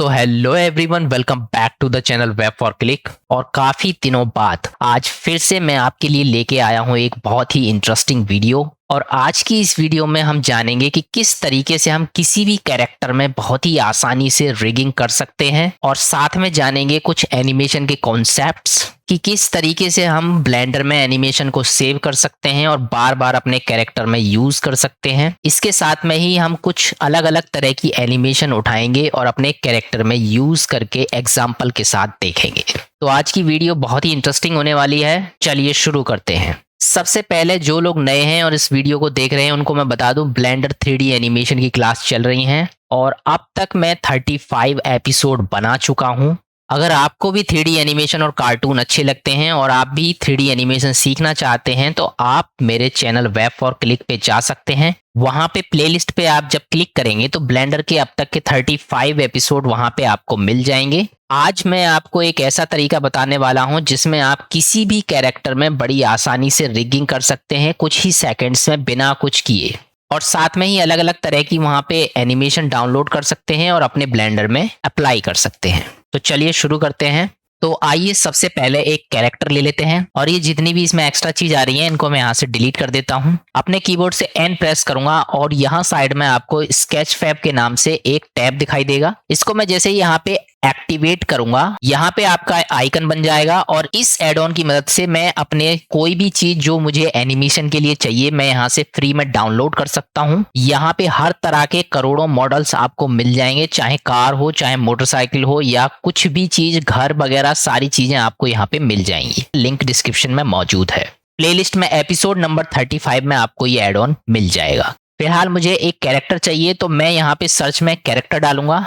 तो hello everyone, welcome back to the channel web for click. और काफी दिनों बाद आज फिर से मैं आपके लिए लेके आया हूँ एक बहुत ही इंटरेस्टिंग वीडियो। और आज की इस वीडियो में हम जानेंगे कि किस तरीके से हम किसी भी कैरेक्टर में बहुत ही आसानी से रिगिंग कर सकते हैं, और साथ में जानेंगे कुछ एनिमेशन के कॉन्सेप्ट्स कि किस तरीके से हम ब्लेंडर में एनिमेशन को सेव कर सकते हैं और बार बार अपने कैरेक्टर में यूज कर सकते हैं। इसके साथ में ही हम कुछ अलग अलग तरह की एनिमेशन उठाएंगे और अपने कैरेक्टर में यूज करके एग्जाम्पल के साथ देखेंगे। तो आज की वीडियो बहुत ही इंटरेस्टिंग होने वाली है। चलिए शुरू करते हैं। सबसे पहले जो लोग नए हैं और इस वीडियो को देख रहे हैं उनको मैं बता दूं, ब्लेंडर 3D एनिमेशन की क्लास चल रही है और अब तक मैं 35 एपिसोड बना चुका हूं। अगर आपको भी 3D एनिमेशन और कार्टून अच्छे लगते हैं और आप भी 3D एनिमेशन सीखना चाहते हैं तो आप मेरे चैनल वेब फॉर क्लिक पे जा सकते हैं। वहां पे प्लेलिस्ट पे आप जब क्लिक करेंगे तो ब्लेंडर के अब तक के 35 एपिसोड वहां पे आपको मिल जाएंगे। आज मैं आपको एक ऐसा तरीका बताने वाला हूं जिसमें आप किसी भी कैरेक्टर में बड़ी आसानी से रिगिंग कर सकते हैं कुछ ही सेकंड्स में बिना कुछ किए, और साथ में ही अलग अलग तरह की वहां पे एनिमेशन डाउनलोड कर सकते हैं और अपने ब्लेंडर में अप्लाई कर सकते हैं। तो चलिए शुरू करते हैं। तो आइए सबसे पहले एक कैरेक्टर ले लेते हैं और ये जितनी भी इसमें एक्स्ट्रा चीज आ रही है इनको मैं यहाँ से डिलीट कर देता हूँ। अपने कीबोर्ड से N प्रेस करूंगा और यहाँ साइड में आपको स्केच फैब के नाम से एक टैब दिखाई देगा। इसको मैं जैसे ही यहाँ पे एक्टिवेट करूंगा यहाँ पे आपका आइकन बन जाएगा और इस एड ऑन की मदद से मैं अपने कोई भी चीज जो मुझे एनिमेशन के लिए चाहिए मैं यहाँ से फ्री में डाउनलोड कर सकता हूँ। यहाँ पे हर तरह के करोड़ों मॉडल्स आपको मिल जाएंगे, चाहे कार हो, चाहे मोटरसाइकिल हो, या कुछ भी चीज, घर वगैरह सारी चीजें आपको यहाँ पे मिल जाएंगी। लिंक डिस्क्रिप्शन में मौजूद है। प्लेलिस्ट में एपिसोड नंबर 35 में आपको ये एड ऑन मिल जाएगा। फिलहाल मुझे एक कैरेक्टर चाहिए तो मैं यहाँ पे सर्च में कैरेक्टर डालूंगा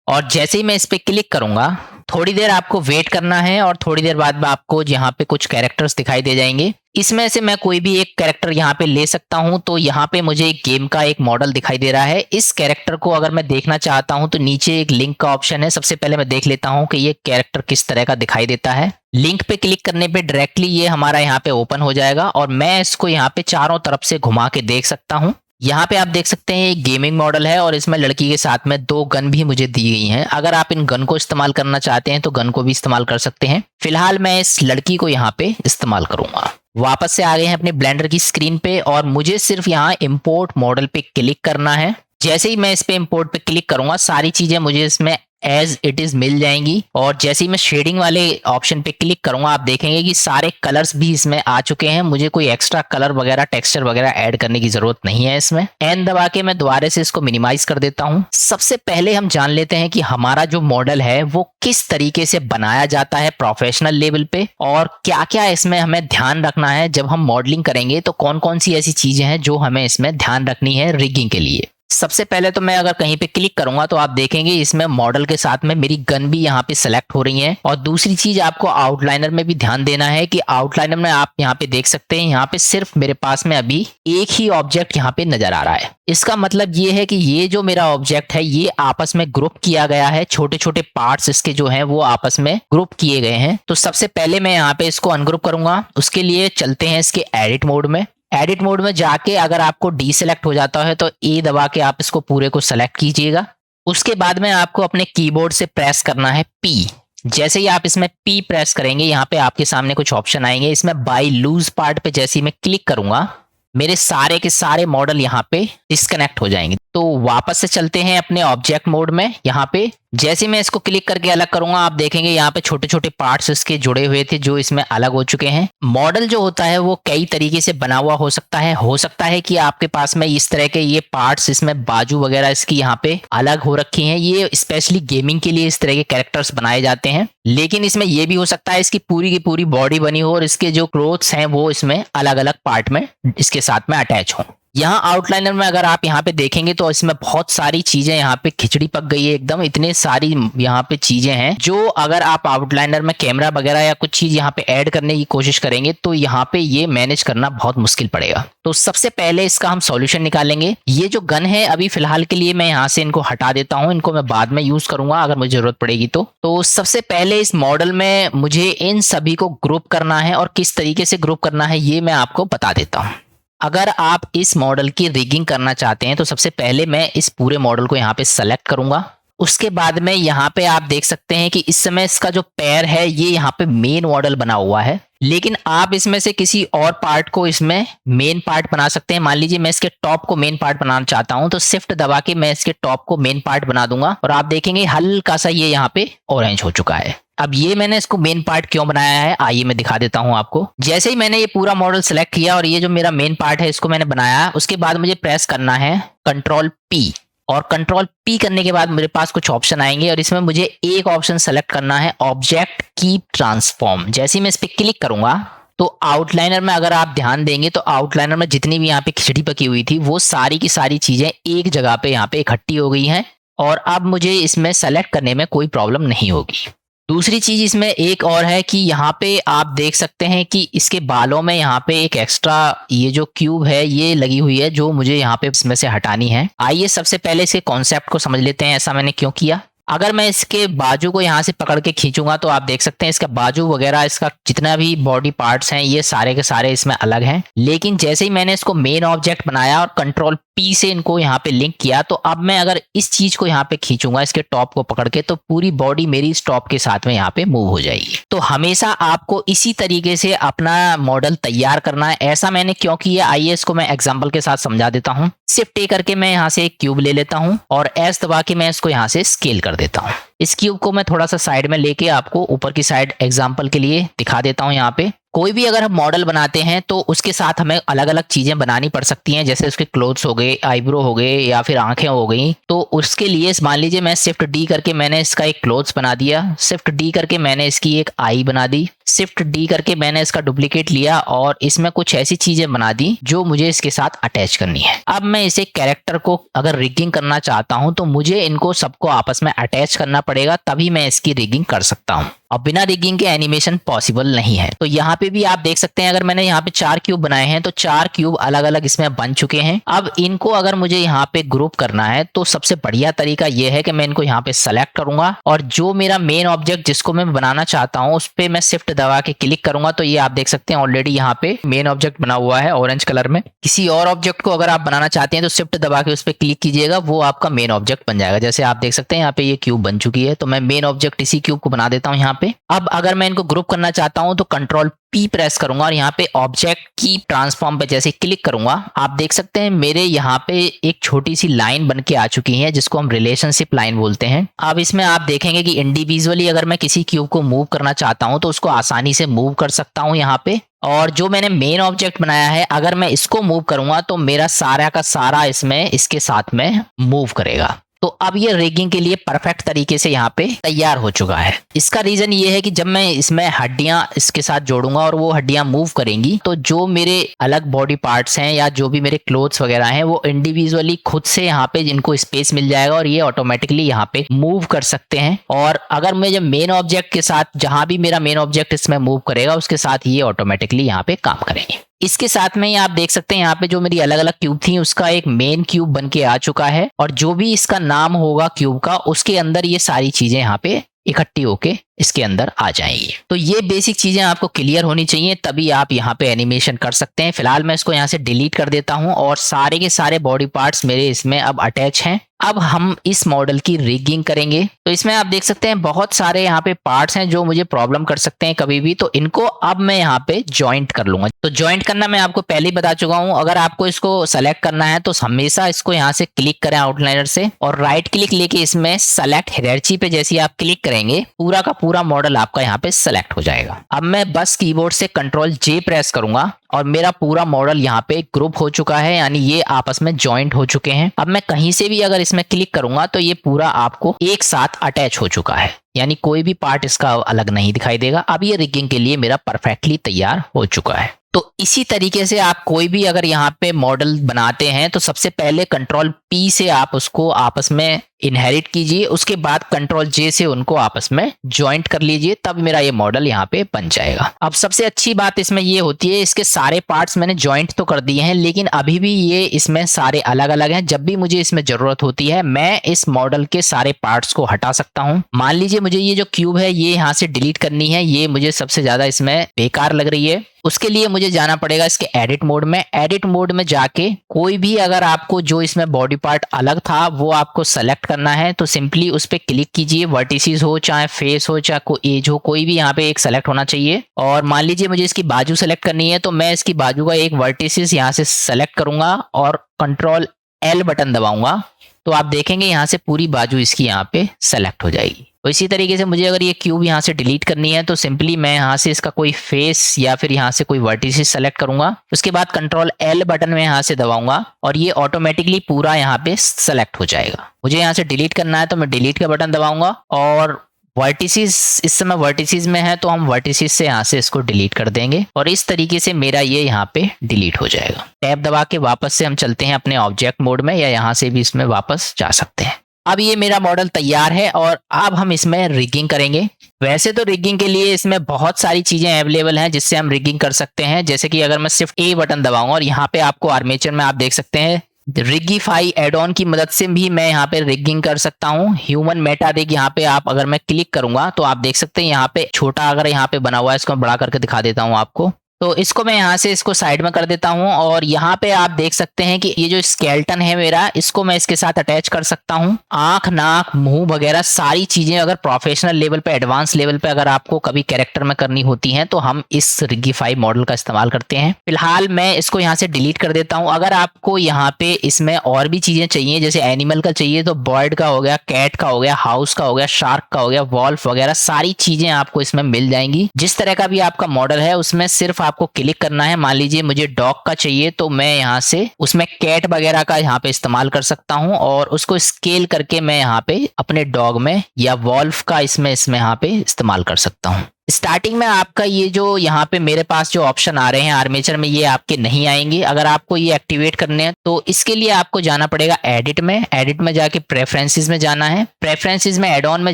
और जैसे ही मैं इस पे क्लिक करूंगा थोड़ी देर आपको वेट करना है और थोड़ी देर बाद में आपको यहाँ पे कुछ कैरेक्टर्स दिखाई दे जाएंगे। इसमें से मैं कोई भी एक कैरेक्टर यहाँ पे ले सकता हूँ। तो यहाँ पे मुझे एक गेम का एक मॉडल दिखाई दे रहा है। इस कैरेक्टर को अगर मैं देखना चाहता हूँ तो नीचे एक लिंक का ऑप्शन है। सबसे पहले मैं देख लेता हूँ कि ये कैरेक्टर किस तरह का दिखाई देता है। लिंक पे क्लिक करने पे डायरेक्टली ये हमारा यहाँ पे ओपन हो जाएगा और मैं इसको यहाँ पे चारों तरफ से घुमा के देख सकता हूँ। यहाँ पे आप देख सकते हैं एक गेमिंग मॉडल है और इसमें लड़की के साथ में 2 गन भी मुझे दी गई हैं। अगर आप इन गन को इस्तेमाल करना चाहते हैं तो गन को भी इस्तेमाल कर सकते हैं। फिलहाल मैं इस लड़की को यहाँ पे इस्तेमाल करूंगा। वापस से आ गए हैं अपने ब्लेंडर की स्क्रीन पे और मुझे सिर्फ यहाँ इंपोर्ट मॉडल पे क्लिक करना है। जैसे ही मैं इस पे इंपोर्ट पे क्लिक करूंगा सारी चीजें मुझे इसमें एज इट इज मिल जाएंगी और जैसे ही मैं शेडिंग वाले ऑप्शन पे क्लिक करूंगा आप देखेंगे कि सारे कलर्स भी इसमें आ चुके हैं। मुझे कोई एक्स्ट्रा कलर वगैरह, टेक्सचर वगैरह ऐड करने की जरूरत नहीं है। इसमें एन दबा के मैं दोबारा से इसको मिनिमाइज कर देता हूं। सबसे पहले हम जान लेते हैं कि हमारा जो मॉडल है वो किस तरीके से बनाया जाता है प्रोफेशनल लेवल पे, और क्या क्या इसमें हमें ध्यान रखना है। जब हम मॉडलिंग करेंगे तो कौन कौन सी ऐसी चीजें हैं जो हमें इसमें ध्यान रखनी है रिगिंग के लिए। सबसे पहले तो मैं अगर कहीं पे क्लिक करूंगा तो आप देखेंगे इसमें मॉडल के साथ में मेरी गन भी यहाँ पे सेलेक्ट हो रही है। और दूसरी चीज आपको आउटलाइनर में भी ध्यान देना है कि आउटलाइनर में आप यहाँ पे देख सकते हैं यहाँ पे सिर्फ मेरे पास में अभी एक ही ऑब्जेक्ट यहाँ पे नजर आ रहा है। इसका मतलब ये है कि ये जो मेरा ऑब्जेक्ट है ये आपस में ग्रुप किया गया है। छोटे छोटे पार्ट्स इसके जो है वो आपस में ग्रुप किए गए हैं। तो सबसे पहले मैं यहाँ पे इसको अनग्रुप करूंगा। उसके लिए चलते हैं इसके एडिट मोड में। एडिट मोड में जाके अगर आपको डी सेलेक्ट हो जाता है तो ए दबा के आप इसको पूरे को सेलेक्ट कीजिएगा। उसके बाद में आपको अपने कीबोर्ड से प्रेस करना है पी। जैसे ही आप इसमें पी प्रेस करेंगे यहाँ पे आपके सामने कुछ ऑप्शन आएंगे। इसमें बाय लूज पार्ट पे जैसे ही मैं क्लिक करूंगा मेरे सारे के सारे मॉडल यहाँ पे डिस्कनेक्ट हो जाएंगे। तो वापस से चलते हैं अपने ऑब्जेक्ट मोड में। यहाँ पे जैसे मैं इसको क्लिक करके अलग करूंगा आप देखेंगे यहाँ पे छोटे छोटे पार्ट्स इसके जुड़े हुए थे जो इसमें अलग हो चुके हैं। मॉडल जो होता है वो कई तरीके से बना हुआ हो सकता है। हो सकता है कि आपके पास में इस तरह के ये पार्ट्स, इसमें बाजू वगैरह इसकी यहाँ पे अलग हो रखी हैं। ये स्पेशली गेमिंग के लिए इस तरह के कैरेक्टर्स बनाए जाते हैं। लेकिन इसमें यह भी हो सकता है इसकी पूरी की पूरी बॉडी बनी हो और इसके जो क्लोथ्स हैं वो इसमें अलग अलग पार्ट में इसके साथ में अटैच हो। यहाँ आउटलाइनर में अगर आप यहाँ पे देखेंगे तो इसमें बहुत सारी चीजें यहाँ पे खिचड़ी पक गई है एकदम। इतने सारी यहाँ पे चीजें हैं जो अगर आप आउटलाइनर में कैमरा वगैरह या कुछ चीज यहाँ पे ऐड करने की कोशिश करेंगे तो यहाँ पे ये मैनेज करना बहुत मुश्किल पड़ेगा। तो सबसे पहले इसका हम सॉल्यूशन निकालेंगे। ये जो गन है अभी फिलहाल के लिए मैं यहाँ से इनको हटा देता हूँ। इनको मैं बाद में यूज करूंगा अगर मुझे जरूरत पड़ेगी तो सबसे पहले इस मॉडल में मुझे इन सभी को ग्रुप करना है और किस तरीके से ग्रुप करना है ये मैं आपको बता देता हूँ। अगर आप इस मॉडल की रिगिंग करना चाहते हैं तो सबसे पहले मैं इस पूरे मॉडल को यहाँ पे सेलेक्ट करूंगा उसके बाद में यहाँ पे आप देख सकते हैं कि इस समय इसका जो पैर है ये यहाँ पे मेन मॉडल बना हुआ है, लेकिन आप इसमें से किसी और पार्ट को इसमें मेन पार्ट बना सकते हैं। मान लीजिए मैं इसके टॉप को मेन पार्ट बनाना चाहता हूं, तो शिफ्ट दबा के मैं इसके टॉप को मेन पार्ट बना दूंगा और आप देखेंगे हल्का सा ये यहाँ पे ऑरेंज हो चुका है। अब ये मैंने इसको मेन पार्ट क्यों बनाया है आइए मैं दिखा देता हूं आपको। जैसे ही मैंने ये पूरा मॉडल सेलेक्ट किया और ये जो मेरा मेन पार्ट है इसको मैंने बनाया, उसके बाद मुझे प्रेस करना है कंट्रोल पी, और कंट्रोल पी करने के बाद मेरे पास कुछ ऑप्शन आएंगे और इसमें मुझे एक ऑप्शन सेलेक्ट करना है ऑब्जेक्ट कीप ट्रांसफॉर्म। जैसे ही मैं इस पर क्लिक करूंगा तो आउटलाइनर में अगर आप ध्यान देंगे तो आउटलाइनर में जितनी भी यहाँ पे खिचड़ी पकी हुई थी वो सारी की सारी चीजें एक जगह पे यहाँ पे इकट्ठी हो गई हैं और अब मुझे इसमें सेलेक्ट करने में कोई प्रॉब्लम नहीं होगी। दूसरी चीज इसमें एक और है कि यहाँ पे आप देख सकते हैं कि इसके बालों में यहाँ पे एक एक्स्ट्रा ये जो क्यूब है ये लगी हुई है जो मुझे यहाँ पे इसमें से हटानी है। आइए सबसे पहले इसके कॉन्सेप्ट को समझ लेते हैं, ऐसा मैंने क्यों किया। अगर मैं इसके बाजू को यहाँ से पकड़ के खींचूंगा तो आप देख सकते हैं इसका बाजू वगैरह इसका जितना भी बॉडी पार्ट्स हैं ये सारे के सारे इसमें अलग हैं, लेकिन जैसे ही मैंने इसको मेन ऑब्जेक्ट बनाया और कंट्रोल पी से इनको यहाँ पे लिंक किया तो अब मैं अगर इस चीज को यहाँ पे खींचूंगा इसके टॉप को पकड़ के तो पूरी बॉडी मेरी इस टॉप के साथ में यहाँ पे मूव हो जाएगी। तो हमेशा आपको इसी तरीके से अपना मॉडल तैयार करना है। ऐसा मैंने क्यों किया आइए इसको मैं एग्जाम्पल के साथ समझा देता हूँ। शिफ्ट ए करके मैं यहाँ से एक क्यूब ले लेता हूँ और एस दबा के मैं इसको यहाँ से स्केल कर देता हूँ। इस क्यूब को मैं थोड़ा सा साइड में लेके आपको ऊपर की साइड एग्जाम्पल के लिए दिखा देता हूँ। यहाँ पे कोई भी अगर हम मॉडल बनाते हैं तो उसके साथ हमें अलग अलग चीजें बनानी पड़ सकती हैं, जैसे उसके क्लोथ्स हो गए, आईब्रो हो गए या फिर आंखें हो गई। तो उसके लिए मान लीजिए मैं शिफ्ट डी करके मैंने इसका एक क्लोथ्स बना दिया, शिफ्ट डी करके मैंने इसकी एक आई बना दी, शिफ्ट डी करके मैंने इसका डुप्लीकेट लिया और इसमें कुछ ऐसी चीजें बना दी जो मुझे इसके साथ अटैच करनी है। अब मैं इसे कैरेक्टर को अगर रिगिंग करना चाहता हूं तो मुझे इनको सबको आपस में अटैच करना पड़ेगा, तभी मैं इसकी रिगिंग कर सकता हूं। अब बिना रिगिंग के एनिमेशन पॉसिबल नहीं है। तो यहाँ पे भी आप देख सकते हैं अगर मैंने यहाँ पे 4 क्यूब बनाए हैं तो 4 क्यूब अलग अलग इसमें बन चुके हैं। अब इनको अगर मुझे यहाँ पे ग्रुप करना है तो सबसे बढ़िया तरीका यह है कि मैं इनको यहाँ पे सेलेक्ट करूंगा और जो मेरा मेन ऑब्जेक्ट जिसको मैं बनाना चाहता हूँ उस पर मैं शिफ्ट दबा के क्लिक करूंगा तो ये आप देख सकते हैं ऑलरेडी यहाँ पे मेन ऑब्जेक्ट बना हुआ है ऑरेंज कलर में। किसी और ऑब्जेक्ट को अगर आप बनाना चाहते हैं तो शिफ्ट दबा के उस पर क्लिक कीजिएगा, वो आपका मेन ऑब्जेक्ट बन जाएगा। जैसे आप देख सकते हैं यहाँ पे ये क्यूब बन चुकी है, तो मैं मेन ऑब्जेक्ट इसी क्यूब को बना देता हूँ यहाँ पे। अब अगर मैं इनको ग्रुप करना चाहता हूं तो कंट्रोल पी प्रेस करूंगा और यहाँ पे ऑब्जेक्ट की ट्रांसफॉर्म पे जैसे क्लिक करूंगा आप देख सकते हैं मेरे यहाँ पे एक छोटी सी लाइन बन के आ चुकी है जिसको हम रिलेशनशिप लाइन बोलते हैं। अब इसमें आप देखेंगे कि इंडिविजुअली अगर मैं किसी क्यूब को मूव करना चाहता हूं तो उसको आसानी से मूव कर सकता हूं यहाँ पे। और जो मैंने मेन ऑब्जेक्ट बनाया है अगर मैं इसको मूव करूंगा तो मेरा सारा का सारा इसमें इसके साथ में मूव करेगा। तो अब ये रिगिंग के लिए परफेक्ट तरीके से यहाँ पे तैयार हो चुका है। इसका रीजन ये है कि जब मैं इसमें हड्डियां इसके साथ जोड़ूंगा और वो हड्डियां मूव करेंगी तो जो मेरे अलग बॉडी पार्ट्स हैं या जो भी मेरे क्लोथ्स वगैरह हैं वो इंडिविजुअली खुद से यहाँ पे जिनको स्पेस मिल जाएगा और ये ऑटोमेटिकली यहाँ पे मूव कर सकते हैं। और अगर मैं जब मेन ऑब्जेक्ट के साथ जहां भी मेरा मेन ऑब्जेक्ट इसमें मूव करेगा उसके साथ ये ऑटोमेटिकली यहाँ पे काम करेंगे। इसके साथ में आप देख सकते हैं यहाँ पे जो मेरी अलग अलग क्यूब थी उसका एक मेन क्यूब बन के आ चुका है और जो भी इसका नाम होगा क्यूब का उसके अंदर ये सारी चीजें यहाँ पे इकट्ठी होके इसके अंदर आ जाएंगी। तो ये बेसिक चीजें आपको क्लियर होनी चाहिए तभी आप यहाँ पे एनिमेशन कर सकते हैं। फिलहाल मैं इसको यहाँ से डिलीट कर देता हूँ और सारे के सारे बॉडी पार्ट्स मेरे इसमें अब अटैच हैं। अब हम इस मॉडल की रिगिंग करेंगे। तो इसमें आप देख सकते हैं बहुत सारे यहाँ पे पार्ट्स हैं जो मुझे प्रॉब्लम कर सकते हैं कभी भी, तो इनको अब मैं यहाँ पे जॉइंट कर लूंगा। तो जॉइंट करना मैं आपको पहले ही बता चुका हूँ। अगर आपको इसको सेलेक्ट करना है तो हमेशा इसको यहाँ से क्लिक करें आउटलाइनर से और राइट क्लिक लेके इसमें सेलेक्ट हायरार्की पे जैसे आप क्लिक करेंगे पूरा का पूरा मॉडल आपका यहाँ पे सेलेक्ट हो जाएगा। अब मैं बस कीबोर्ड से कंट्रोल जे प्रेस करूंगा और मेरा पूरा मॉडल यहाँ पे ग्रुप हो चुका है, यानी ये आपस में जॉइंट हो चुके हैं। अब मैं कहीं से भी अगर इसमें क्लिक करूंगा तो ये पूरा आपको एक साथ अटैच हो चुका है, यानी कोई भी पार्ट इसका अलग नहीं दिखाई देगा। अब ये रिगिंग के लिए मेरा परफेक्टली तैयार हो चुका है। तो इसी तरीके से आप कोई भी अगर यहाँ पे मॉडल बनाते हैं तो सबसे पहले कंट्रोल पी से आप उसको आपस में इनहेरिट कीजिए, उसके बाद कंट्रोल जे से उनको आपस में ज्वाइंट कर लीजिए, तब मेरा ये मॉडल यहाँ पे बन जाएगा। अब सबसे अच्छी बात इसमें ये होती है इसके सारे पार्ट्स मैंने ज्वाइंट तो कर दिए हैं लेकिन अभी भी ये इसमें सारे अलग अलग हैं। जब भी मुझे इसमें जरूरत होती है मैं इस मॉडल के सारे पार्ट्स को हटा सकता हूँ। मान लीजिए मुझे ये जो क्यूब है ये यहाँ से डिलीट करनी है, ये मुझे सबसे ज्यादा इसमें बेकार लग रही है उसके लिए मुझे जाना पड़ेगा इसके एडिट मोड में। एडिट मोड में जाके कोई भी अगर आपको जो इसमें बॉडी पार्ट अलग था वो आपको सेलेक्ट करना है तो सिंपली उस पर क्लिक कीजिए। वर्टिसेस हो चाहे फेस हो चाहे कोई एज हो, कोई भी यहाँ पे एक सेलेक्ट होना चाहिए। और मान लीजिए मुझे इसकी बाजू सेलेक्ट करनी है तो मैं इसकी बाजू का एक वर्टिसेस यहाँ से सेलेक्ट करूंगा और कंट्रोल एल बटन दबाऊंगा तो आप देखेंगे यहाँ से पूरी बाजू इसकी यहाँ पे सेलेक्ट हो जाएगी। तो इसी तरीके से मुझे अगर ये क्यूब यहाँ से डिलीट करनी है तो सिंपली मैं यहाँ से इसका कोई फेस या फिर यहाँ से कोई वर्टिसेस सेलेक्ट करूंगा। उसके बाद कंट्रोल एल बटन में यहाँ से दबाऊंगा और ये ऑटोमेटिकली पूरा यहाँ पे सेलेक्ट हो जाएगा। मुझे यहाँ से डिलीट करना है तो मैं डिलीट का बटन दबाऊंगा और वर्टिसेस इस समय वर्टिसेस में है तो हम वर्टिसेस से यहाँ से इसको डिलीट कर देंगे और इस तरीके से मेरा ये यहाँ पे डिलीट हो जाएगा। टैब दबा के वापस से हम चलते हैं अपने ऑब्जेक्ट मोड में या यहाँ से भी इसमें वापस जा सकते हैं। अब ये मेरा मॉडल तैयार है और अब हम इसमें रिगिंग करेंगे। वैसे तो रिगिंग के लिए इसमें बहुत सारी चीजें अवेलेबल हैं जिससे हम रिगिंग कर सकते हैं। जैसे कि अगर मैं सिर्फ ए बटन दबाऊंगा और यहाँ पे आपको आर्मेचर में आप देख सकते हैं रिगिफाई एड ऑन की मदद से भी मैं यहाँ पे रिगिंग कर सकता हूँ। ह्यूमन मेटा रिग यहाँ पे आप अगर मैं क्लिक करूंगा तो आप देख सकते हैं यहाँ पे छोटा अगर यहाँ पे बना हुआ है, इसको मैं बड़ा करके दिखा देता हूँ आपको। तो इसको मैं यहाँ से इसको साइड में कर देता हूँ और यहाँ पे आप देख सकते हैं कि ये जो स्केलेटन है मेरा, इसको मैं इसके साथ अटैच कर सकता हूँ। आंख, नाक, मुंह वगैरह सारी चीजें अगर प्रोफेशनल लेवल पे, एडवांस लेवल पे अगर आपको कभी कैरेक्टर में करनी होती हैं तो हम इस रिगिफाई मॉडल का इस्तेमाल करते हैं। फिलहाल मैं इसको यहाँ से डिलीट कर देता हूँ। अगर आपको यहाँ पे इसमें और भी चीजें चाहिए, जैसे एनिमल का चाहिए तो बर्ड का हो गया, कैट का हो गया, हाउस का हो गया, शार्क का हो गया, वॉल्फ वगैरह सारी चीजें आपको इसमें मिल जाएंगी। जिस तरह का भी आपका मॉडल है उसमें सिर्फ आपको क्लिक करना है। मान लीजिए मुझे डॉग का चाहिए तो मैं यहाँ से उसमें कैट वगैरह का यहाँ पे इस्तेमाल कर सकता हूँ और उसको स्केल करके मैं यहाँ पे अपने डॉग में या वॉल्फ का इसमें यहाँ पे इस्तेमाल कर सकता हूँ। स्टार्टिंग में आपका ये जो यहाँ पे मेरे पास जो ऑप्शन आ रहे हैं आर्मेचर में, ये आपके नहीं आएंगे। अगर आपको ये एक्टिवेट करने हैं तो इसके लिए आपको जाना पड़ेगा एडिट में। एडिट में जाके प्रेफरेंसेस में जाना है। प्रेफरेंसेस में एड ऑन में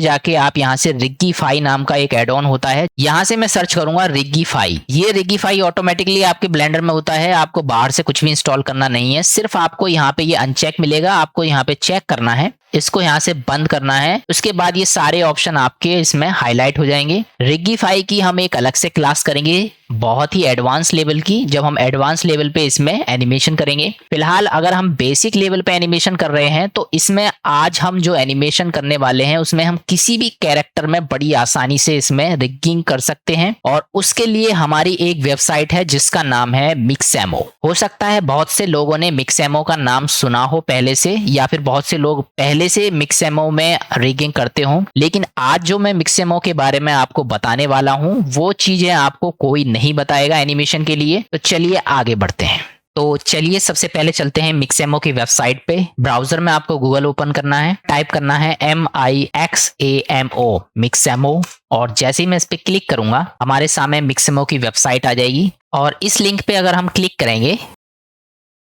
जाके आप यहाँ से रिगिफाई नाम का एक एड ऑन होता है, यहाँ से मैं सर्च करूंगा रिगिफाई। ये रिगिफाई ऑटोमेटिकली आपके ब्लेंडर में होता है, आपको बाहर से कुछ भी इंस्टॉल करना नहीं है। सिर्फ आपको यहाँ पे ये अनचेक मिलेगा, आपको यहाँ पे चेक करना है, इसको यहाँ से बंद करना है। उसके बाद ये सारे ऑप्शन आपके इसमें हाईलाइट हो जाएंगे। रिगिफाई की हम एक अलग से क्लास करेंगे, बहुत ही एडवांस लेवल की, जब हम एडवांस लेवल पे इसमें एनिमेशन करेंगे। फिलहाल अगर हम बेसिक लेवल पे एनिमेशन कर रहे हैं तो इसमें आज हम जो एनिमेशन करने वाले हैं उसमें हम किसी भी कैरेक्टर में बड़ी आसानी से इसमें रिगिंग कर सकते हैं और उसके लिए हमारी एक वेबसाइट है जिसका नाम है मिक्सएमो। हो सकता है बहुत से लोगों ने मिक्सएमो का नाम सुना हो पहले से, या फिर बहुत से लोग पहले से मिक्सएमो में रिगिंग करते हों, लेकिन आज जो मैं मिक्सएमो के बारे में आपको बताने वाला हूं वो चीजें आपको कोई नहीं बताएगा एनिमेशन के लिए। तो चलिए आगे बढ़ते हैं। तो चलिए सबसे पहले चलते हैं मिक्सएमो की वेबसाइट पे। ब्राउजर में आपको गूगल ओपन करना है, टाइप करना है MIXAMO मिक्सएमो और जैसे ही मैं इस पे क्लिक करूंगा हमारे सामने मिक्सएमो की वेबसाइट आ जाएगी और इस लिंक पे अगर हम क्लिक करेंगे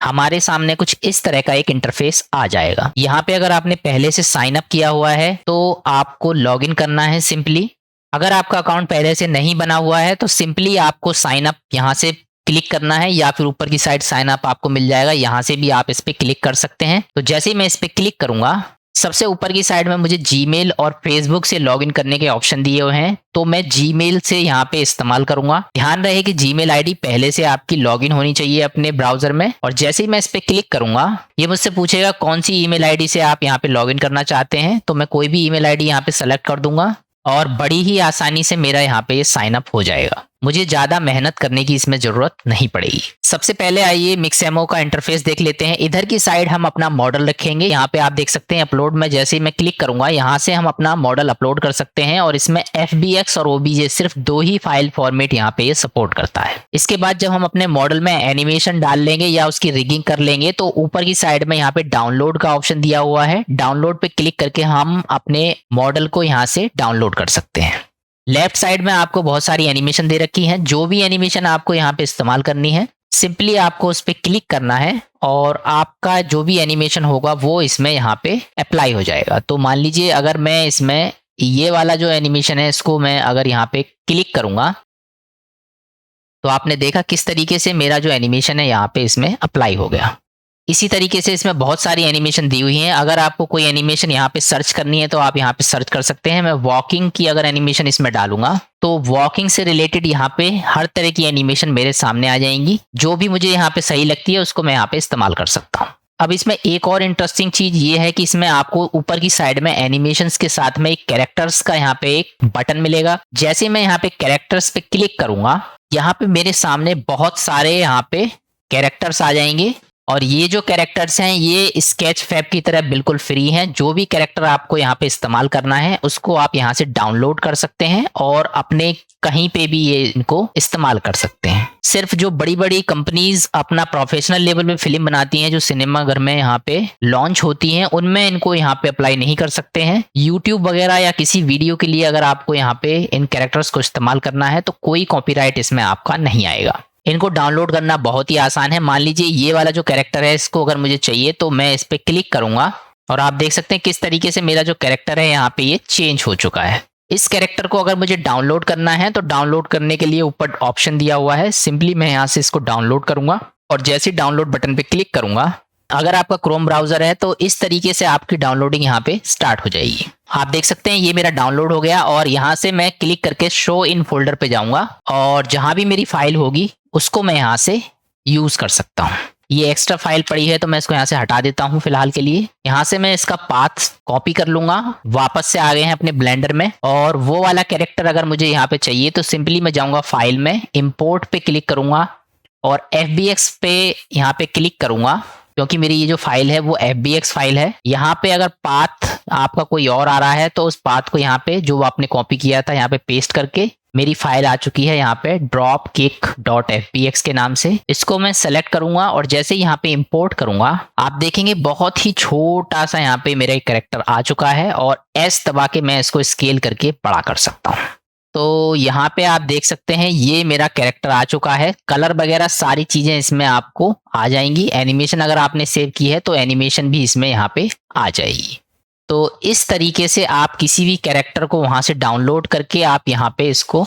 हमारे सामने कुछ इस तरह का एक इंटरफेस आ जाएगा। यहाँ पे अगर आपने पहले से साइन अप किया हुआ है तो आपको लॉग इन करना है सिंपली। अगर आपका अकाउंट पहले से नहीं बना हुआ है तो सिंपली आपको साइन अप यहाँ से क्लिक करना है या फिर ऊपर की साइड साइन अप आपको मिल जाएगा, यहाँ से भी आप इस पे क्लिक कर सकते हैं। तो जैसे ही मैं इस पे क्लिक करूंगा सबसे ऊपर की साइड में मुझे जीमेल और फेसबुक से लॉगिन करने के ऑप्शन दिए हुए हैं, तो मैं जीमेल से यहाँ पे इस्तेमाल करूंगा। ध्यान रहे कि जीमेल आईडी पहले से आपकी लॉगिन होनी चाहिए अपने ब्राउजर में। और जैसे ही मैं इस पे क्लिक करूंगा ये मुझसे पूछेगा कौन सी ईमेल आईडी से आप यहाँ पे लॉगिन करना चाहते हैं, तो मैं कोई भी ईमेल आईडी यहाँ पे सेलेक्ट कर दूंगा और बड़ी ही आसानी से मेरा यहाँ पे ये साइन अप हो जाएगा। मुझे ज्यादा मेहनत करने की इसमें जरूरत नहीं पड़ेगी। सबसे पहले आइए मिक्सएमो का इंटरफेस देख लेते हैं। इधर की साइड हम अपना मॉडल रखेंगे। यहाँ पे आप देख सकते हैं अपलोड में जैसे ही मैं क्लिक करूंगा यहाँ से हम अपना मॉडल अपलोड कर सकते हैं और इसमें FBX और OBJ सिर्फ 2 ही फाइल फॉर्मेट यहाँ पे ये सपोर्ट करता है। इसके बाद जब हम अपने मॉडल में एनिमेशन डाल लेंगे या उसकी रिगिंग कर लेंगे तो ऊपर की साइड में यहाँ पे डाउनलोड का ऑप्शन दिया हुआ है। डाउनलोड पे क्लिक करके हम अपने मॉडल को यहाँ से डाउनलोड कर सकते हैं। लेफ्ट साइड में आपको बहुत सारी एनिमेशन दे रखी है। जो भी एनिमेशन आपको यहाँ पे इस्तेमाल करनी है सिंपली आपको उस पर क्लिक करना है और आपका जो भी एनिमेशन होगा वो इसमें यहाँ पे अप्लाई हो जाएगा। तो मान लीजिए अगर मैं इसमें ये वाला जो एनिमेशन है इसको मैं अगर यहाँ पे क्लिक करूंगा तो आपने देखा किस तरीके से मेरा जो एनिमेशन है यहाँ पे इसमें अप्लाई हो गया। इसी तरीके से इसमें बहुत सारी एनिमेशन दी हुई हैं। अगर आपको कोई एनिमेशन यहाँ पे सर्च करनी है तो आप यहाँ पे सर्च कर सकते हैं। मैं वॉकिंग की अगर एनिमेशन इसमें डालूंगा तो वॉकिंग से रिलेटेड यहाँ पे हर तरह की एनिमेशन मेरे सामने आ जाएंगी। जो भी मुझे यहाँ पे सही लगती है उसको मैं यहाँ पे इस्तेमाल कर सकता हूँ। अब इसमें एक और इंटरेस्टिंग चीज ये है कि इसमें आपको ऊपर की साइड में एनिमेशंस के साथ में एक कैरेक्टर्स का यहाँ पे एक बटन मिलेगा। जैसे मैं यहाँ पे कैरेक्टर्स पे क्लिक करूंगा, यहाँ पे मेरे सामने बहुत सारे यहाँ पे कैरेक्टर्स आ जाएंगे और ये जो कैरेक्टर्स हैं ये स्केच फैब की तरह बिल्कुल फ्री हैं। जो भी कैरेक्टर आपको यहाँ पे इस्तेमाल करना है उसको आप यहाँ से डाउनलोड कर सकते हैं और अपने कहीं पे भी ये इनको इस्तेमाल कर सकते हैं। सिर्फ जो बड़ी बड़ी कंपनीज अपना प्रोफेशनल लेवल में फिल्म बनाती हैं, जो सिनेमा घर में यहाँ पे लॉन्च होती हैं, उनमें इनको यहाँ पे अप्लाई नहीं कर सकते हैं। यूट्यूब वगैरह या किसी वीडियो के लिए अगर आपको यहाँ पे इन कैरेक्टर्स को इस्तेमाल करना है तो कोई कॉपीराइट इसमें आपका नहीं आएगा। इनको डाउनलोड करना बहुत ही आसान है। मान लीजिए ये वाला जो कैरेक्टर है इसको अगर मुझे चाहिए तो मैं इस पर क्लिक करूंगा और आप देख सकते हैं किस तरीके से मेरा जो कैरेक्टर है यहाँ पे ये चेंज हो चुका है। इस कैरेक्टर को अगर मुझे डाउनलोड करना है तो डाउनलोड करने के लिए ऊपर ऑप्शन दिया हुआ है। सिंपली मैं यहाँ से इसको डाउनलोड करूंगा और जैसे ही डाउनलोड बटन पे क्लिक करूंगा, अगर आपका क्रोम ब्राउजर है तो इस तरीके से आपकी डाउनलोडिंग यहाँ पे स्टार्ट हो जाएगी। आप देख सकते हैं ये मेरा डाउनलोड हो गया और यहाँ से मैं क्लिक करके शो इन फोल्डर पे जाऊंगा और जहां भी मेरी फाइल होगी उसको मैं यहाँ से यूज कर सकता हूँ। ये एक्स्ट्रा फाइल पड़ी है तो मैं इसको यहाँ से हटा देता हूँ फिलहाल के लिए। यहाँ से मैं इसका पाथ कॉपी कर लूंगा। वापस से आ गए हैं अपने ब्लेंडर में और वो वाला कैरेक्टर अगर मुझे यहाँ पे चाहिए तो सिंपली मैं जाऊंगा फाइल में, इंपोर्ट पे क्लिक करूंगा और FBX पे यहाँ पे क्लिक करूंगा क्योंकि मेरी ये जो फाइल है वो FBX फाइल है। यहाँ पे अगर पाथ आपका कोई और आ रहा है तो उस पाथ को यहाँ पे जो आपने कॉपी किया था यहाँ पे पेस्ट करके मेरी फाइल आ चुकी है यहाँ पे dropkick.fbx के नाम से। इसको मैं सेलेक्ट करूंगा और जैसे यहाँ पे इंपोर्ट करूंगा आप देखेंगे बहुत ही छोटा सा यहाँ पे मेरा एक कैरेक्टर आ चुका है और S दबा के मैं इसको स्केल करके बड़ा कर सकता हूँ। तो यहाँ पे आप देख सकते हैं ये मेरा कैरेक्टर आ चुका है। कलर वगैरह सारी चीजें इसमें आपको आ जाएंगी। एनिमेशन अगर आपने सेव की है तो एनिमेशन भी इसमें यहाँ पे आ जाएगी। तो इस तरीके से आप किसी भी कैरेक्टर को वहां से डाउनलोड करके आप यहाँ पे इसको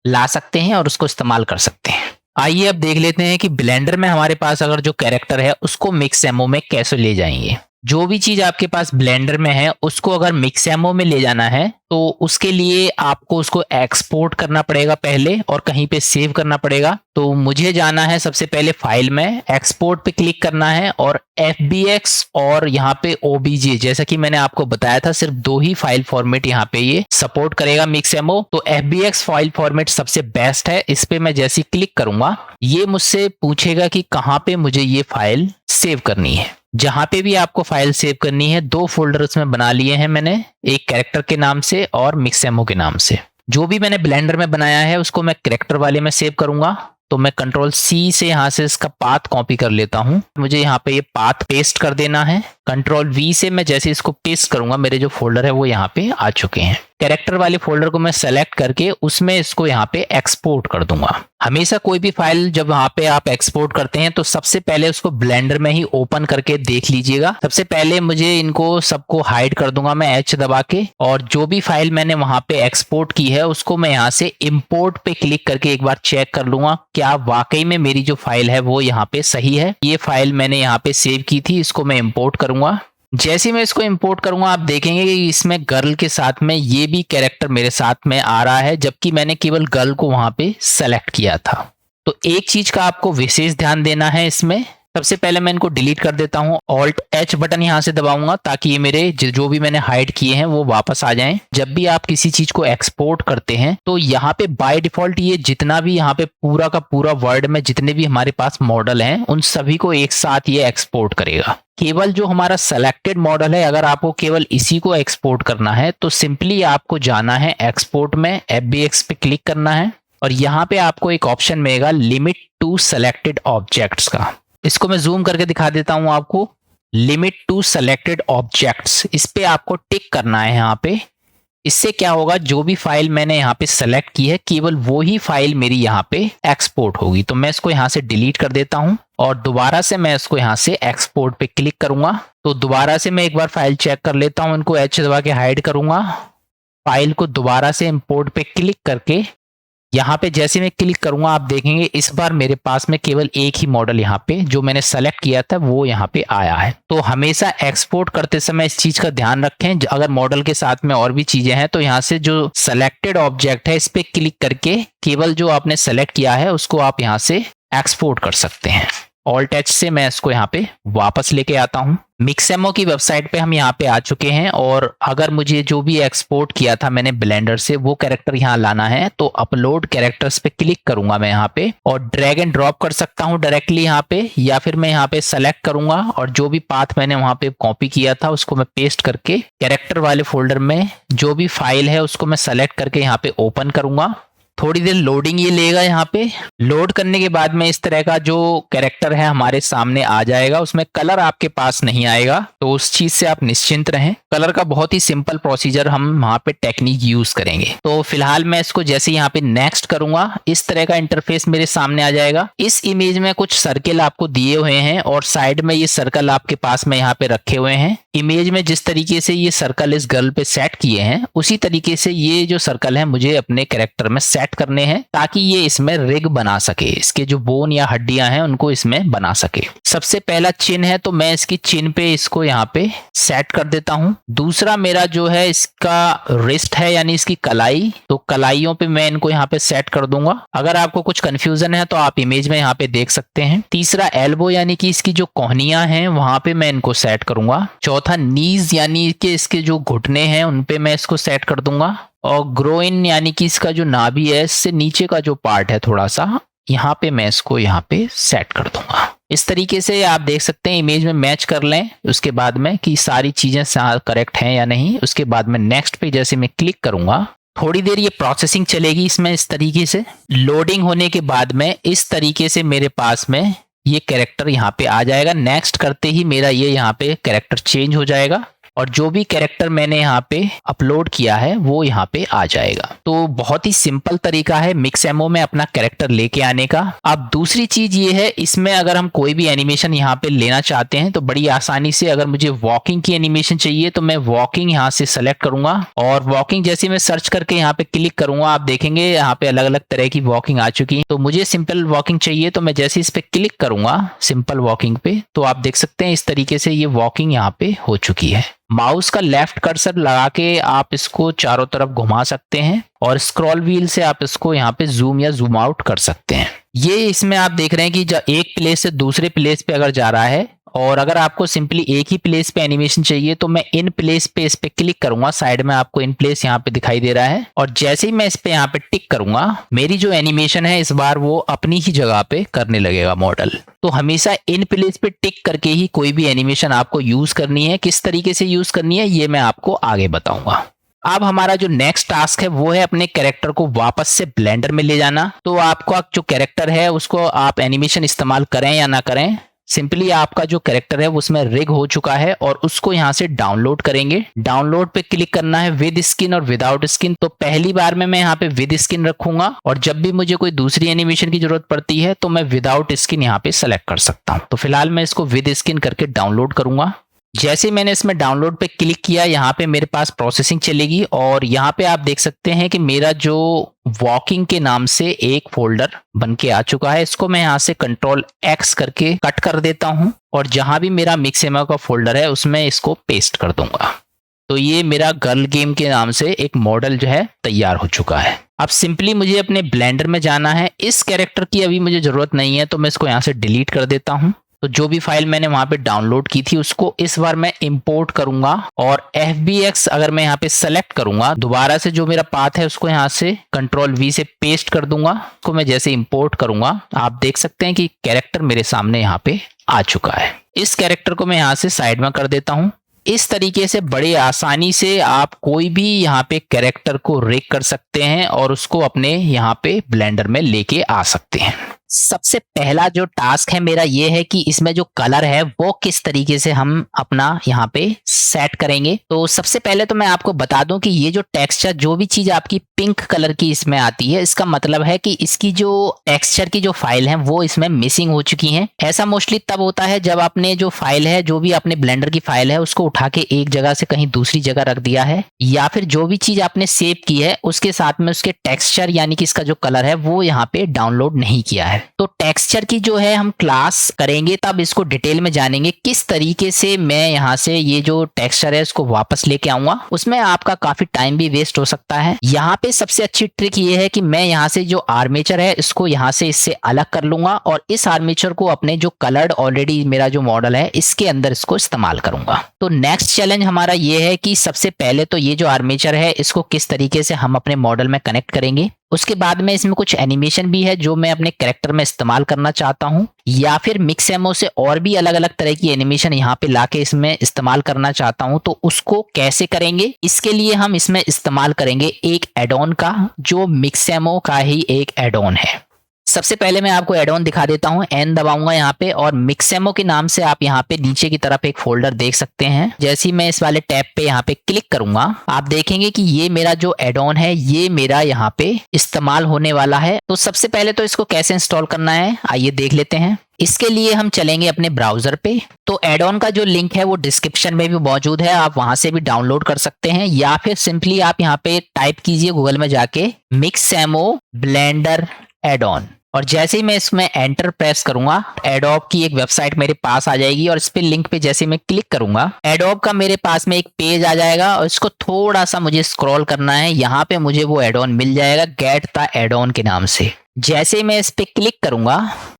ला सकते हैं और उसको इस्तेमाल कर सकते हैं। आइए अब देख लेते हैं कि ब्लेंडर में हमारे पास अगर जो कैरेक्टर है उसको मिक्सएमओ में कैसे ले जाएंगे। जो भी चीज आपके पास ब्लेंडर में है उसको अगर मिक्सएमओ में ले जाना है तो उसके लिए आपको उसको एक्सपोर्ट करना पड़ेगा पहले और कहीं पे सेव करना पड़ेगा। तो मुझे जाना है सबसे पहले फाइल में, एक्सपोर्ट पे क्लिक करना है और FBX और यहाँ पे OBJ, जैसा कि मैंने आपको बताया था सिर्फ दो ही फाइल फॉर्मेट यहाँ पे ये सपोर्ट करेगा मिक्सएमओ। तो FBX फाइल फॉर्मेट सबसे बेस्ट है। इस पे मैं जैसे क्लिक करूंगा ये मुझसे पूछेगा कि कहाँ पे मुझे ये फाइल सेव करनी है। जहां पे भी आपको फाइल सेव करनी है, दो फोल्डर उसमें बना लिए हैं मैंने, एक कैरेक्टर के नाम से और मिक्सएमओ के नाम से। जो भी मैंने ब्लेंडर में बनाया है उसको मैं कैरेक्टर वाले में सेव करूंगा। तो मैं Ctrl+C से यहाँ से इसका पाथ कॉपी कर लेता हूँ। मुझे यहाँ पे ये पाथ पेस्ट कर देना है। Ctrl+V से मैं जैसे इसको पेस्ट करूंगा मेरे जो फोल्डर है वो यहाँ पे आ चुके हैं। कैरेक्टर वाले फोल्डर को मैं सेलेक्ट करके उसमें इसको यहाँ पे एक्सपोर्ट कर दूंगा। हमेशा कोई भी फाइल जब वहां पे आप एक्सपोर्ट करते हैं तो सबसे पहले उसको ब्लेंडर में ही ओपन करके देख लीजिएगा। सबसे पहले मुझे इनको सबको हाइड कर दूंगा मैं H दबा के, और जो भी फाइल मैंने वहां पे एक्सपोर्ट की है उसको मैं यहाँ से इंपोर्ट पे क्लिक करके एक बार चेक कर लूंगा क्या वाकई में मेरी जो फाइल है वो यहाँ पे सही है। ये फाइल मैंने यहाँ पे सेव की थी, इसको मैं इंपोर्ट करूंगा। जैसे मैं इसको इंपोर्ट करूंगा आप देखेंगे कि इसमें गर्ल के साथ में ये भी कैरेक्टर मेरे साथ में आ रहा है, जबकि मैंने केवल गर्ल को वहां पे सेलेक्ट किया था। तो एक चीज का आपको विशेष ध्यान देना है इसमें। सबसे पहले मैं इनको डिलीट कर देता हूं। Alt+H बटन यहां से दबाऊंगा ताकि ये मेरे जो भी मैंने हाइड किए हैं वो वापस आ जाएं। जब भी आप किसी चीज को एक्सपोर्ट करते हैं तो यहाँ पे बाय डिफॉल्ट ये जितना भी यहाँ पे पूरा का पूरा वर्ड में जितने भी हमारे पास मॉडल हैं उन सभी को एक साथ ये एक्सपोर्ट करेगा। केवल जो हमारा सेलेक्टेड मॉडल है, अगर आपको केवल इसी को एक्सपोर्ट करना है तो सिंपली आपको जाना है एक्सपोर्ट में, FBX पे क्लिक करना है और यहाँ पे आपको एक ऑप्शन मिलेगा लिमिट टू सेलेक्टेड ऑब्जेक्ट्स का। इसको मैं जूम करके दिखा देता हूं आपको। लिमिट टू सेलेक्टेड ऑब्जेक्ट्स, इस पे आपको टिक करना है यहाँ पे। इससे क्या होगा, जो भी फाइल मैंने यहाँ पे सेलेक्ट की है केवल वो ही फाइल मेरी यहाँ पे एक्सपोर्ट होगी। तो मैं इसको यहाँ से डिलीट कर देता हूँ और दोबारा से मैं इसको यहाँ से एक्सपोर्ट पे क्लिक करूंगा। तो दोबारा से मैं एक बार फाइल चेक कर लेता हूँ, इनको H दबा के हाइड करूंगा। फाइल को दोबारा से इंपोर्ट पे क्लिक करके यहाँ पे जैसे मैं क्लिक करूंगा आप देखेंगे इस बार मेरे पास में केवल एक ही मॉडल यहाँ पे जो मैंने सेलेक्ट किया था वो यहाँ पे आया है। तो हमेशा एक्सपोर्ट करते समय इस चीज का ध्यान रखें, अगर मॉडल के साथ में और भी चीजें हैं तो यहाँ से जो सेलेक्टेड ऑब्जेक्ट है इस पे क्लिक करके केवल जो आपने सेलेक्ट किया है उसको आप यहाँ से एक्सपोर्ट कर सकते हैं। ऑल्ट एच से मैं इसको यहाँ पे वापस लेके आता हूँ। मिक्सेमो की वेबसाइट पे हम यहाँ पे आ चुके हैं और अगर मुझे जो भी एक्सपोर्ट किया था मैंने ब्लेंडर से वो कैरेक्टर यहाँ लाना है तो अपलोड कैरेक्टर्स पे क्लिक करूंगा मैं यहाँ पे और ड्रैग एंड ड्रॉप कर सकता हूँ डायरेक्टली यहाँ पे, या फिर मैं यहाँ पे सेलेक्ट करूंगा और जो भी पाथ मैंने वहां पे कॉपी किया था उसको मैं पेस्ट करके कैरेक्टर वाले फोल्डर में जो भी फाइल है उसको मैं सेलेक्ट करके यहाँ पे ओपन करूंगा। थोड़ी देर लोडिंग ये लेगा। यहाँ पे लोड करने के बाद में इस तरह का जो कैरेक्टर है हमारे सामने आ जाएगा। उसमें कलर आपके पास नहीं आएगा तो उस चीज से आप निश्चिंत रहें। कलर का बहुत ही सिंपल प्रोसीजर हम वहां पे टेक्निक यूज करेंगे। तो फिलहाल मैं इसको जैसे यहाँ पे नेक्स्ट करूंगा इस तरह का इंटरफेस मेरे सामने आ जाएगा। इस इमेज में कुछ सर्कल आपको दिए हुए हैं और साइड में ये सर्कल आपके पास में यहाँ पे रखे हुए हैं। इमेज में जिस तरीके से ये सर्कल इस गर्ल पे सेट किए हैं उसी तरीके से ये जो सर्कल है मुझे अपने कैरेक्टर में सेट करने हैं ताकि ये इसमें रिग बना सके, इसके जो बोन या हड्डियां हैं उनको इसमें बना सके। सबसे पहला चिन है तो मैं इसकी चिन पे इसको यहाँ पे सेट कर देता हूँ। दूसरा मेरा जो है इसका रिस्ट है यानी इसकी कलाई, तो कलाइयों पे मैं इनको यहाँ पे सेट कर दूंगा। अगर आपको कुछ कंफ्यूजन है तो आप इमेज में यहाँ पे देख सकते हैं। तीसरा एल्बो यानी कि इसकी जो कोहनियां हैं वहां पे मैं इनको सेट करूंगा। चौथा नीज यानी कि इसके जो घुटने हैं उन पे मैं इसको सेट कर दूंगा। और ग्रोइन यानी कि इसका जो नाभि है इससे नीचे का जो पार्ट है थोड़ा सा यहाँ पे मैं इसको यहाँ पे सेट कर दूंगा। इस तरीके से आप देख सकते हैं इमेज में मैच कर लें उसके बाद में कि सारी चीजें करेक्ट हैं या नहीं। उसके बाद में नेक्स्ट पे जैसे मैं क्लिक करूंगा थोड़ी देर ये प्रोसेसिंग चलेगी इसमें। इस तरीके से लोडिंग होने के बाद में इस तरीके से मेरे पास में ये कैरेक्टर यहाँ पे आ जाएगा। नेक्स्ट करते ही मेरा ये यहाँ पे कैरेक्टर चेंज हो जाएगा और जो भी कैरेक्टर मैंने यहाँ पे अपलोड किया है वो यहाँ पे आ जाएगा। तो बहुत ही सिंपल तरीका है मिक्सेमो में अपना कैरेक्टर लेके आने का। अब दूसरी चीज ये है इसमें अगर हम कोई भी एनिमेशन यहाँ पे लेना चाहते हैं तो बड़ी आसानी से, अगर मुझे वॉकिंग की एनिमेशन चाहिए तो मैं वॉकिंग यहाँ से सेलेक्ट करूंगा और वॉकिंग जैसे मैं सर्च करके यहाँ पे क्लिक करूंगा आप देखेंगे यहाँ पे अलग अलग तरह की वॉकिंग आ चुकी है। तो मुझे सिंपल वॉकिंग चाहिए तो मैं जैसे इस पे क्लिक करूंगा सिंपल वॉकिंग पे तो आप देख सकते हैं इस तरीके से ये वॉकिंग यहाँ पे हो चुकी है। माउस का लेफ्ट कर्सर लगा के आप इसको चारों तरफ घुमा सकते हैं और स्क्रॉल व्हील से आप इसको यहाँ पे जूम या जूम आउट कर सकते हैं। ये इसमें आप देख रहे हैं कि जब एक प्लेस से दूसरे प्लेस पे अगर जा रहा है और अगर आपको सिंपली एक ही प्लेस पे एनिमेशन चाहिए तो मैं इन प्लेस पे इस पे क्लिक करूंगा। साइड में आपको इन प्लेस यहाँ पे दिखाई दे रहा है और जैसे ही मैं इस पे यहाँ पे टिक करूंगा मेरी जो एनिमेशन है इस बार वो अपनी ही जगह पे करने लगेगा मॉडल। तो हमेशा इन प्लेस पे टिक करके ही कोई भी एनिमेशन आपको यूज करनी है। किस तरीके से यूज करनी है ये मैं आपको आगे बताऊंगा। अब हमारा जो नेक्स्ट टास्क है वो है अपने कैरेक्टर को वापस से ब्लेंडर में ले जाना। तो आपका जो कैरेक्टर है उसको आप एनिमेशन इस्तेमाल करें या ना करें, सिंपली आपका जो कैरेक्टर है वो उसमें रिग हो चुका है और उसको यहाँ से डाउनलोड करेंगे। डाउनलोड पे क्लिक करना है विद स्किन और विदाउट स्किन। तो पहली बार में मैं यहाँ पे विद स्किन रखूंगा और जब भी मुझे कोई दूसरी एनिमेशन की जरूरत पड़ती है तो मैं विदाउट स्किन यहाँ पे सेलेक्ट कर सकता हूँ। तो फिलहाल मैं इसको विद स्किन करके डाउनलोड करूंगा। जैसे मैंने इसमें डाउनलोड पे क्लिक किया यहाँ पे मेरे पास प्रोसेसिंग चलेगी और यहाँ पे आप देख सकते हैं कि मेरा जो वॉकिंग के नाम से एक फोल्डर बन के आ चुका है। इसको मैं यहाँ से कंट्रोल एक्स करके कट कर देता हूँ और जहां भी मेरा मिक्सेमो का फोल्डर है उसमें इसको पेस्ट कर दूंगा। तो ये मेरा गर्ल गेम के नाम से एक मॉडल जो है तैयार हो चुका है। अब सिंपली मुझे अपने ब्लेंडर में जाना है। इस कैरेक्टर की अभी मुझे जरूरत नहीं है तो मैं इसको यहाँ से डिलीट कर देता हूँ। तो जो भी फाइल मैंने वहां पे डाउनलोड की थी उसको इस बार मैं इंपोर्ट करूंगा और FBX अगर मैं यहाँ पे सेलेक्ट करूंगा दोबारा से जो मेरा पाथ है उसको यहाँ से कंट्रोल V से पेस्ट कर दूंगा। उसको मैं जैसे इंपोर्ट करूंगा आप देख सकते हैं कि कैरेक्टर मेरे सामने यहाँ पे आ चुका है। इस कैरेक्टर को मैं यहाँ से साइड में कर देता हूँ। इस तरीके से बड़े आसानी से आप कोई भी यहाँ पे कैरेक्टर को रिग कर सकते हैं और उसको अपने यहाँ पे ब्लेंडर में लेके आ सकते हैं। सबसे पहला जो टास्क है मेरा ये है कि इसमें जो कलर है वो किस तरीके से हम अपना यहाँ पे सेट करेंगे। तो सबसे पहले तो मैं आपको बता दूं कि ये जो टेक्सचर, जो भी चीज आपकी पिंक कलर की इसमें आती है, इसका मतलब है कि इसकी जो टेक्सचर की जो फाइल है वो इसमें मिसिंग हो चुकी है। ऐसा मोस्टली तब होता है जब आपने जो फाइल है, जो भी आपने ब्लेंडर की फाइल है, उसको उठा के एक जगह से कहीं दूसरी जगह रख दिया है, या फिर जो भी चीज आपने सेव की है उसके साथ में उसके टेक्सचर यानी कि इसका जो कलर है वो यहाँ पे डाउनलोड नहीं किया है। तो टेक्सचर की जो है हम क्लास करेंगे तब इसको डिटेल में जानेंगे किस तरीके से मैं यहाँ से ये जो टेक्सचर है उसको वापस लेके आऊंगा। उसमें आपका काफी टाइम भी वेस्ट हो सकता है। यहाँ पे सबसे अच्छी ट्रिक ये है कि मैं यहाँ से जो आर्मेचर है इसको यहाँ से इससे अलग कर लूंगा और इस आर्मेचर को अपने जो कलर्ड ऑलरेडी मेरा जो मॉडल है इसके अंदर इसको इस्तेमाल करूंगा। तो नेक्स्ट चैलेंज हमारा ये है कि सबसे पहले तो ये जो आर्मेचर है इसको किस तरीके से हम अपने मॉडल में कनेक्ट करेंगे। उसके बाद में इसमें कुछ एनिमेशन भी है जो मैं अपने कैरेक्टर में इस्तेमाल करना चाहता हूं, या फिर मिक्सएमओ से और भी अलग अलग तरह की एनिमेशन यहाँ पे लाके इसमें इस्तेमाल करना चाहता हूं। तो उसको कैसे करेंगे, इसके लिए हम इसमें इस्तेमाल करेंगे एक एड ऑन का, जो मिक्सएमओ का ही एक एड ऑन है। सबसे पहले मैं आपको एड ऑन दिखा देता हूं। एन दबाऊंगा यहाँ पे और मिक्सएमओ के नाम से आप यहाँ पे नीचे की तरफ एक फोल्डर देख सकते हैं। जैसे ही मैं इस वाले टैब पे यहाँ पे क्लिक करूंगा, आप देखेंगे कि ये मेरा जो एड ऑन है ये मेरा यहाँ पे इस्तेमाल होने वाला है। तो सबसे पहले तो इसको कैसे इंस्टॉल करना है आइए देख लेते हैं। इसके लिए हम चलेंगे अपने ब्राउजर पे। तो एड ऑन का जो लिंक है वो डिस्क्रिप्शन में भी मौजूद है, आप वहां से भी डाउनलोड कर सकते हैं, या फिर सिंपली आप यहाँ पे टाइप कीजिए गूगल में जाके मिक्सएमओ ब्लेंडर एड ऑन, और जैसे ही मैं इसमें एंटर प्रेस करूंगा एडोब की एक वेबसाइट मेरे पास आ जाएगी और इस पे लिंक पे जैसे मैं क्लिक करूंगा एडोब का मेरे पास में एक पेज आ जाएगा और इसको थोड़ा सा मुझे स्क्रॉल करना है। यहाँ पे मुझे वो एड ऑन मिल जाएगा गेट द एड ऑन के नाम से। जैसे मैं इस पे क्लिक करूंगा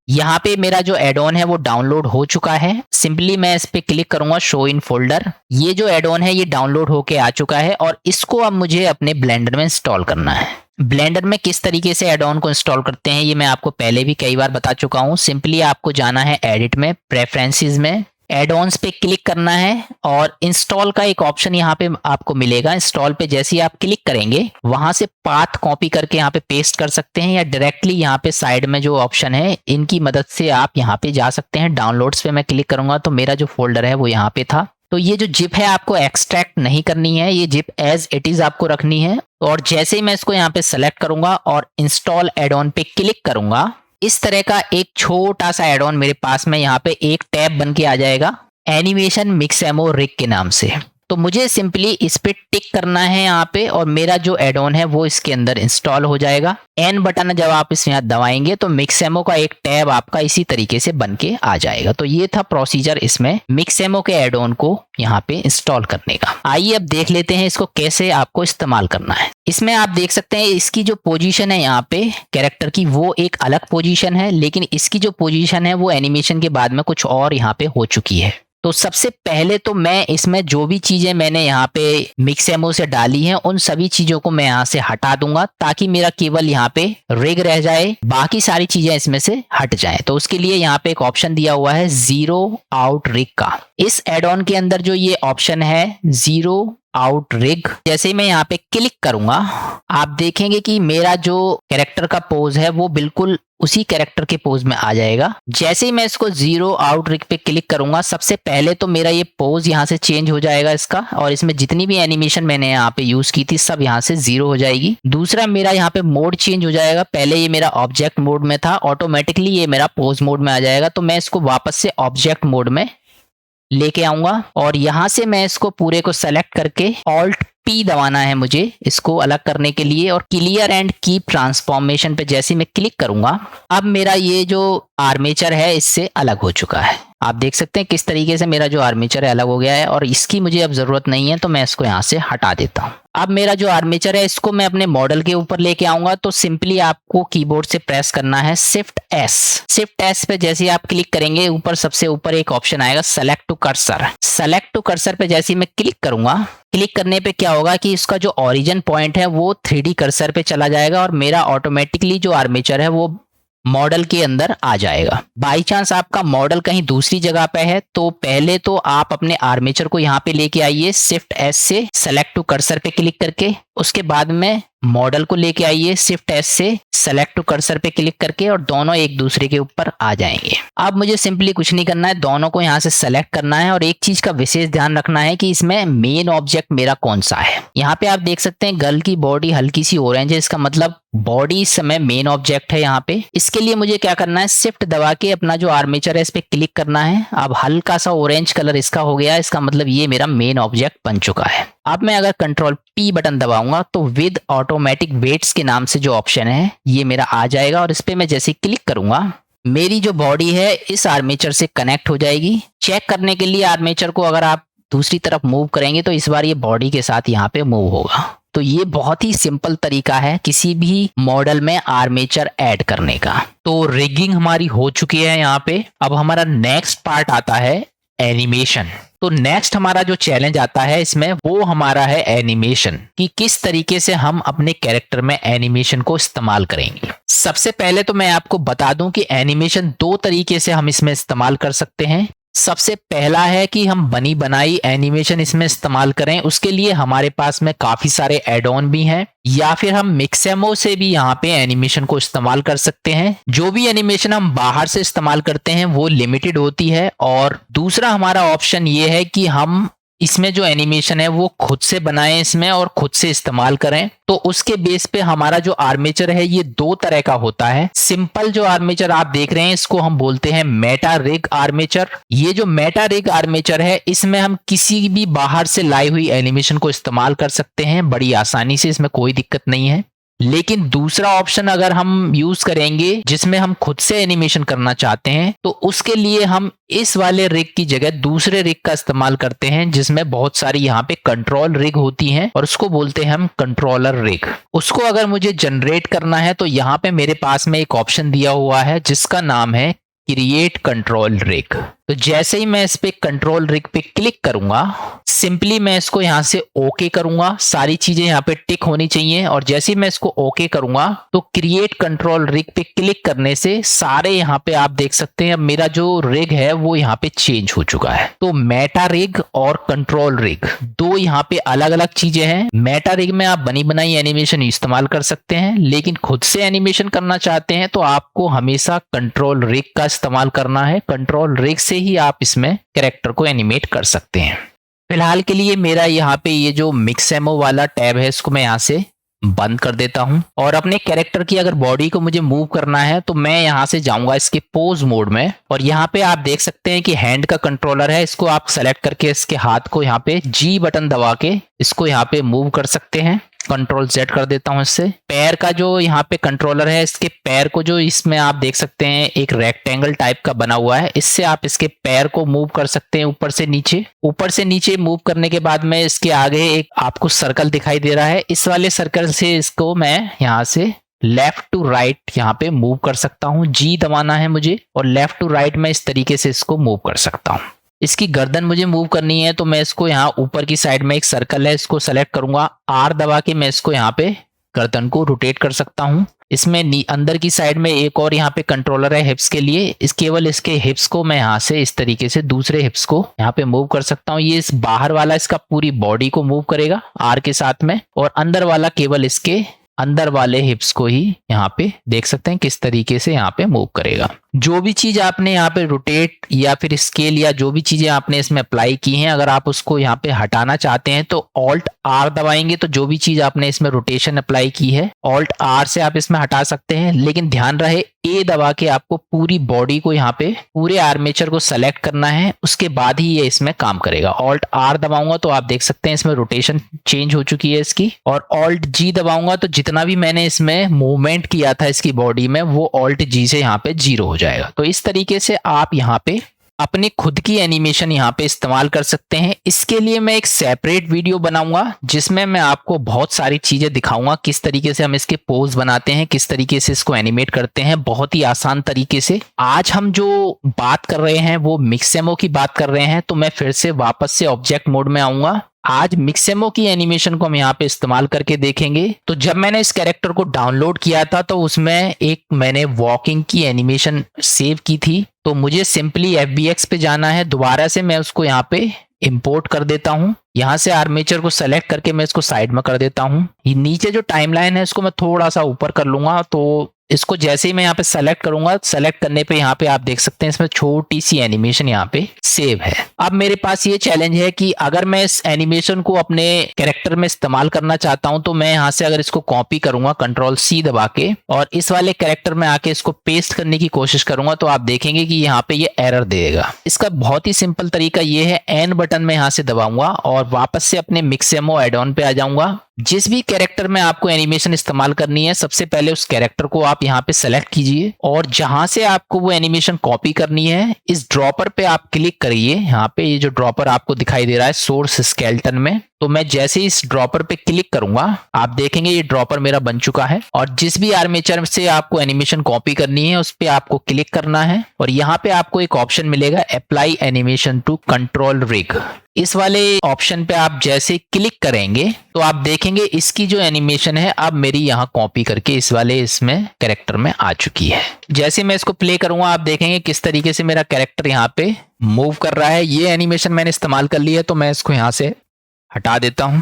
यहाँ पे मेरा जो एड ऑन है वो डाउनलोड हो चुका है। सिंपली मैं इस पे क्लिक करूंगा शो इन फोल्डर। ये जो एड ऑन है ये डाउनलोड होके आ चुका है और इसको अब मुझे अपने ब्लेंडर में इंस्टॉल करना है। ब्लेंडर में किस तरीके से एड ऑन को इंस्टॉल करते हैं ये मैं आपको पहले भी कई बार बता चुका हूं। सिंपली आपको जाना है एडिट में, प्रेफरेंसेस में, एड ऑन्स पे क्लिक करना है और इंस्टॉल का एक ऑप्शन यहाँ पे आपको मिलेगा। इंस्टॉल पे जैसे ही आप क्लिक करेंगे वहां से पाथ कॉपी करके यहाँ पे पेस्ट कर सकते हैं, या डायरेक्टली यहाँ पे साइड में जो ऑप्शन है इनकी मदद से आप यहाँ पे जा सकते हैं। डाउनलोड्स पे मैं क्लिक करूंगा तो मेरा जो फोल्डर है वो यहाँ पे था। तो ये जो जिप है आपको एक्सट्रैक्ट नहीं करनी है, ये जिप एज इट इज आपको रखनी है। और जैसे ही मैं इसको यहाँ पे सेलेक्ट करूंगा और इंस्टॉल एड ऑन पे क्लिक करूंगा, इस तरह का एक छोटा सा एड ऑन मेरे पास में यहाँ पे एक टैब बन के आ जाएगा एनिमेशन मिक्सएमओ रिग के नाम से। तो मुझे सिंपली इस पे टिक करना है यहाँ पे और मेरा जो एड ऑन है वो इसके अंदर इंस्टॉल हो जाएगा। एन बटन जब आप इस यहाँ दबाएंगे तो मिक्सएमओ का एक टैब आपका इसी तरीके से बन के आ जाएगा। तो ये था प्रोसीजर इसमें मिक्सएमओ के एड ऑन को यहाँ पे इंस्टॉल करने का। आइए अब देख लेते हैं इसको कैसे आपको इस्तेमाल करना है। इसमें आप देख सकते हैं इसकी जो पोजीशन है यहाँ पे कैरेक्टर की वो एक अलग पोजीशन है, लेकिन इसकी जो पोजीशन है वो एनिमेशन के बाद में कुछ और यहाँ पे हो चुकी है। तो सबसे पहले तो मैं इसमें जो भी चीजें मैंने यहाँ पे मिक्सएमओ से डाली हैं उन सभी चीजों को मैं यहाँ से हटा दूंगा ताकि मेरा केवल यहाँ पे रिग रह जाए, बाकी सारी चीजें इसमें से हट जाएं। तो उसके लिए यहाँ पे एक ऑप्शन दिया हुआ है जीरो आउट रिग का। इस एड ऑन के अंदर जो ये ऑप्शन है जीरो आउट रिग, जैसे ही मैं यहाँ पे क्लिक करूंगा आप देखेंगे कि मेरा जो कैरेक्टर का पोज है वो बिल्कुल उसी कैरेक्टर के पोज में आ जाएगा। जैसे ही मैं इसको जीरो आउट रिग पे क्लिक करूंगा सबसे पहले तो मेरा ये पोज यहाँ से चेंज हो जाएगा इसका, और इसमें जितनी भी एनिमेशन मैंने यहाँ पे यूज की थी सब यहाँ से जीरो हो जाएगी। दूसरा मेरा यहाँ पे मोड चेंज हो जाएगा। पहले ये मेरा ऑब्जेक्ट मोड में था, ऑटोमेटिकली ये मेरा पोज मोड में आ जाएगा। तो मैं इसको वापस से ऑब्जेक्ट मोड में लेके आऊंगा और यहां से मैं इसको पूरे को सेलेक्ट करके ऑल्ट पी दबाना है मुझे इसको अलग करने के लिए, और क्लियर एंड कीप ट्रांसफॉर्मेशन पे जैसे मैं क्लिक करूंगा अब मेरा ये जो आर्मेचर है इससे अलग हो चुका है। आप देख सकते हैं किस तरीके से मेरा जो आर्मेचर है अलग हो गया है और इसकी मुझे अब जरूरत नहीं है, तो मैं इसको यहाँ से हटा देता हूँ। अब मेरा जो आर्मेचर है इसको मैं अपने मॉडल के ऊपर लेके आऊंगा। तो सिंपली आपको कीबोर्ड से प्रेस करना है शिफ्ट एस। शिफ्ट एस पे जैसे ही आप क्लिक करेंगे ऊपर सबसे ऊपर एक ऑप्शन आएगा select to cursor. Select to cursor पे जैसे ही मैं क्लिक करूंगा, क्लिक करने पे क्या होगा कि इसका जो ओरिजिन पॉइंट है वो 3D कर्सर पे चला जाएगा और मेरा ऑटोमेटिकली जो आर्मेचर है वो मॉडल के अंदर आ जाएगा। बाई चांस आपका मॉडल कहीं दूसरी जगह पे है तो पहले तो आप अपने आर्मेचर को यहाँ पे लेके आइए शिफ्ट एस से सेलेक्ट टू कर्सर पे क्लिक करके, उसके बाद में मॉडल को लेके आइए, शिफ्ट एस से सेलेक्ट टू कर्सर पे क्लिक करके, और दोनों एक दूसरे के ऊपर आ जाएंगे। अब मुझे सिंपली कुछ नहीं करना है, दोनों को यहाँ से सेलेक्ट करना है और एक चीज का विशेष ध्यान रखना है कि इसमें मेन ऑब्जेक्ट मेरा कौन सा है। यहाँ पे आप देख सकते हैं गर्ल की बॉडी हल्की सी ऑरेंज है, इसका मतलब बॉडी इस समय मेन ऑब्जेक्ट है यहाँ पे। इसके लिए मुझे क्या करना है, शिफ्ट दबा के अपना जो आर्मेचर है इस पे क्लिक करना है। अब हल्का सा ऑरेंज कलर इसका हो गया, इसका मतलब ये मेरा मेन ऑब्जेक्ट बन चुका है। अब मैं अगर कंट्रोल पी बटन दबाऊंगा तो विद ऑटोमेटिक वेट्स के नाम से जो ऑप्शन है ये मेरा आ जाएगा, और इस पे मैं जैसे क्लिक करूंगा मेरी जो बॉडी है इस आर्मेचर से कनेक्ट हो जाएगी। चेक करने के लिए आर्मेचर को अगर आप दूसरी तरफ मूव करेंगे तो इस बार ये बॉडी के साथ यहाँ पे मूव होगा। तो ये बहुत ही सिंपल तरीका है किसी भी मॉडल में आर्मेचर ऐड करने का। तो रिगिंग हमारी हो चुकी है यहाँ पे। अब हमारा नेक्स्ट पार्ट आता है एनिमेशन। तो नेक्स्ट हमारा जो चैलेंज आता है इसमें वो हमारा है एनिमेशन, कि किस तरीके से हम अपने कैरेक्टर में एनिमेशन को इस्तेमाल करेंगे। सबसे पहले तो मैं आपको बता दूं कि एनिमेशन दो तरीके से हम इसमें इस्तेमाल कर सकते हैं। सबसे पहला है कि हम बनी बनाई एनिमेशन इसमें इस्तेमाल करें, उसके लिए हमारे पास में काफी सारे एड ऑन भी हैं, या फिर हम मिक्सेमो से भी यहाँ पे एनिमेशन को इस्तेमाल कर सकते हैं। जो भी एनिमेशन हम बाहर से इस्तेमाल करते हैं वो लिमिटेड होती है। और दूसरा हमारा ऑप्शन ये है कि हम इसमें जो एनिमेशन है वो खुद से बनाएं इसमें और खुद से इस्तेमाल करें। तो उसके बेस पे हमारा जो आर्मेचर है ये दो तरह का होता है। सिंपल जो आर्मेचर आप देख रहे हैं इसको हम बोलते हैं मेटा रिग आर्मेचर। ये जो मेटा रिग आर्मेचर है इसमें हम किसी भी बाहर से लाई हुई एनिमेशन को इस्तेमाल कर सकते हैं बड़ी आसानी से, इसमें कोई दिक्कत नहीं है। लेकिन दूसरा ऑप्शन अगर हम यूज करेंगे जिसमें हम खुद से एनिमेशन करना चाहते हैं तो उसके लिए हम इस वाले रिग की जगह दूसरे रिग का इस्तेमाल करते हैं, जिसमें बहुत सारी यहाँ पे कंट्रोल रिग होती हैं और उसको बोलते हैं हम कंट्रोलर रिग। उसको अगर मुझे जनरेट करना है तो यहाँ पे मेरे पास में एक ऑप्शन दिया हुआ है जिसका नाम है क्रिएट कंट्रोल रिग। तो जैसे ही मैं इस पे कंट्रोल रिग पे क्लिक करूंगा, सिंपली मैं इसको यहां से ओके करूंगा। सारी चीजें यहाँ पे टिक होनी चाहिए, और जैसे ही मैं इसको ओके करूंगा तो क्रिएट कंट्रोल रिग पे क्लिक करने से सारे यहाँ पे आप देख सकते हैं अब मेरा जो रिग है वो यहाँ पे चेंज हो चुका है। तो मेटा रिग और कंट्रोल रिग दो यहाँ पे अलग अलग चीजें हैं। मेटा रिग में आप बनी बनाई एनिमेशन इस्तेमाल कर सकते हैं, लेकिन खुद से एनिमेशन करना चाहते हैं तो आपको हमेशा कंट्रोल रिग का इस्तेमाल करना है। कंट्रोल रिग से ही आप इसमें कैरेक्टर को एनिमेट कर सकते हैं। फिलहाल के लिए मेरा यहाँ पे ये जो मिक्सेमो वाला टैब है इसको मैं यहाँ से बंद कर देता हूँ, और अपने कैरेक्टर की अगर बॉडी को मुझे मूव करना है तो मैं यहाँ से जाऊंगा इसके पोज मोड में, और यहाँ पे आप देख सकते हैं कि हैंड का कंट्रोलर है, इसको आप सेलेक्ट करके इसके हाथ को यहाँ पे जी बटन दबा के इसको यहाँ पे मूव कर सकते हैं। कंट्रोल Z कर देता हूं इससे। पैर का जो यहाँ पे कंट्रोलर है इसके पैर को जो इसमें आप देख सकते हैं एक रेक्टेंगल टाइप का बना हुआ है, इससे आप इसके पैर को मूव कर सकते हैं ऊपर से नीचे। ऊपर से नीचे मूव करने के बाद में इसके आगे एक आपको सर्कल दिखाई दे रहा है, इस वाले सर्कल से इसको मैं यहाँ से लेफ्ट टू राइट यहाँ पे मूव कर सकता हूँ। जी दबाना है मुझे और लेफ्ट टू राइट में इस तरीके से इसको मूव कर सकता हूँ। इसकी गर्दन मुझे मूव करनी है तो मैं इसको यहाँ ऊपर की साइड में एक सर्कल है इसको सेलेक्ट करूंगा, आर दबा के मैं इसको यहाँ पे गर्दन को रोटेट कर सकता हूँ। इसमें अंदर की साइड में एक और यहाँ पे कंट्रोलर है हिप्स के लिए, इस केवल इसके हिप्स को मैं यहाँ से इस तरीके से दूसरे हिप्स को यहाँ पे मूव कर सकता हूँ। ये इस बाहर वाला इसका पूरी बॉडी को मूव करेगा आर के साथ में, और अंदर वाला केवल इसके अंदर वाले हिप्स को ही यहाँ पे देख सकते हैं किस तरीके से यहाँ पे मूव करेगा। जो भी चीज आपने यहाँ पे रोटेट या फिर स्केल या जो भी चीजें आपने इसमें अप्लाई की हैं, अगर आप उसको यहाँ पे हटाना चाहते हैं तो ऑल्ट आर दबाएंगे तो जो भी चीज आपने इसमें रोटेशन अप्लाई की है ऑल्ट आर से आप इसमें हटा सकते हैं। लेकिन ध्यान रहे ए दबा के आपको पूरी बॉडी को यहाँ पे पूरे आर्मेचर को सेलेक्ट करना है, उसके बाद ही ये इसमें काम करेगा। ऑल्ट आर दबाऊंगा तो आप देख सकते हैं इसमें रोटेशन चेंज हो चुकी है इसकी, और ऑल्ट जी दबाऊंगा तो जितना भी मैंने इसमें मूवमेंट किया था इसकी बॉडी में वो ऑल्ट जी से यहाँ पे 0 हो जाएगा। तो इस तरीके से आप यहाँ पे अपनी खुद की एनिमेशन यहाँ पे इस्तेमाल कर सकते हैं। इसके लिए मैं एक सेपरेट वीडियो बनाऊंगा जिसमें मैं आपको बहुत सारी चीजें दिखाऊंगा, किस तरीके से हम इसके पोज बनाते हैं, किस तरीके से इसको एनिमेट करते हैं बहुत ही आसान तरीके से। आज हम जो बात कर रहे हैं वो मिक्सेमो की बात कर रहे हैं, तो मैं फिर से वापस से ऑब्जेक्ट मोड में आऊंगा। आज मिक्सेमो की एनिमेशन को हम यहाँ पे इस्तेमाल करके देखेंगे। तो जब मैंने इस कैरेक्टर को डाउनलोड किया था तो उसमें एक मैंने वॉकिंग की एनिमेशन सेव की थी, तो मुझे सिंपली FBX पे जाना है, दोबारा से मैं उसको यहाँ पे इंपोर्ट कर देता हूँ। यहाँ से आर्मेचर को सेलेक्ट करके मैं इसको साइड में कर देता हूँ। ये नीचे जो टाइमलाइन है इसको मैं थोड़ा सा ऊपर कर लूंगा। तो इसको जैसे ही मैं यहाँ पे सेलेक्ट करूंगा, सेलेक्ट करने पे यहाँ पे आप देख सकते हैं इसमें छोटी सी एनिमेशन यहाँ पे सेव है। अब मेरे पास ये चैलेंज है कि अगर मैं इस एनिमेशन को अपने कैरेक्टर में इस्तेमाल करना चाहता हूं तो मैं यहाँ से अगर इसको कॉपी करूंगा Ctrl+C दबा के और इस वाले कैरेक्टर में आके इसको पेस्ट करने की कोशिश करूंगा तो आप देखेंगे कि यहाँ पे ये एरर देगा। इसका बहुत ही सिंपल तरीका ये है, एन बटन में यहाँ से दबाऊंगा और वापस से अपने मिक्सेमो एड ऑन पे आ जाऊंगा। जिस भी कैरेक्टर में आपको एनिमेशन इस्तेमाल करनी है सबसे पहले उस कैरेक्टर को आप यहाँ पे सेलेक्ट कीजिए और जहां से आपको वो एनिमेशन कॉपी करनी है इस ड्रॉपर पे आप क्लिक करिए। यहाँ पे ये जो ड्रॉपर आपको दिखाई दे रहा है सोर्स स्केलेटन में, तो मैं जैसे ही इस ड्रॉपर पे क्लिक करूंगा आप देखेंगे ये ड्रॉपर मेरा बन चुका है। और जिस भी आर्मेचर से आपको एनिमेशन कॉपी करनी है उस पे आपको क्लिक करना है और यहाँ पे आपको एक ऑप्शन मिलेगा apply animation to control rig. इस वाले ऑप्शन पे आप जैसे क्लिक करेंगे तो आप देखेंगे इसकी जो एनिमेशन है अब मेरी यहाँ कॉपी करके इस वाले इसमें कैरेक्टर में आ चुकी है। जैसे मैं इसको प्ले करूंगा आप देखेंगे किस तरीके से मेरा कैरेक्टर यहाँ पे मूव कर रहा है। ये एनिमेशन मैंने इस्तेमाल कर लिया है तो मैं इसको यहाँ से हटा देता हूं।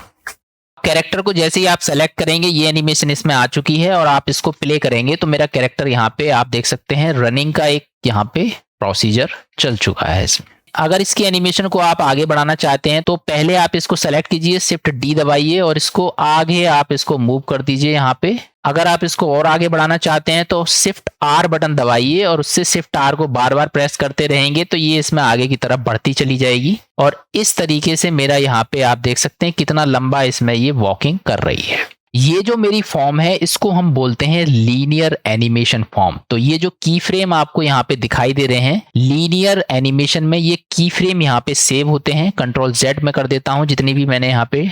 कैरेक्टर को जैसे ही आप सेलेक्ट करेंगे ये एनिमेशन इसमें आ चुकी है और आप इसको प्ले करेंगे तो मेरा कैरेक्टर यहाँ पे आप देख सकते हैं रनिंग का एक यहाँ पे प्रोसीजर चल चुका है इसमें। अगर इसकी एनिमेशन को आप आगे बढ़ाना चाहते हैं तो पहले आप इसको सेलेक्ट कीजिए, शिफ्ट डी दबाइए और इसको आगे आप इसको मूव कर दीजिए यहाँ पे। अगर आप इसको और आगे बढ़ाना चाहते हैं तो शिफ्ट आर बटन दबाइए और उससे शिफ्ट आर को बार बार प्रेस करते रहेंगे तो ये इसमें आगे की तरफ बढ़ती चली जाएगी। और इस तरीके से मेरा यहाँ पे आप देख सकते हैं कितना लंबा इसमें ये वॉकिंग कर रही है। ये जो मेरी फॉर्म है इसको हम बोलते हैं लीनियर एनिमेशन फॉर्म। तो ये जो की फ्रेम आपको यहाँ पे दिखाई दे रहे हैं लीनियर एनिमेशन में ये की फ्रेम यहाँ पे सेव होते हैं। Ctrl+Z में कर देता हूं जितनी भी मैंने यहाँ पे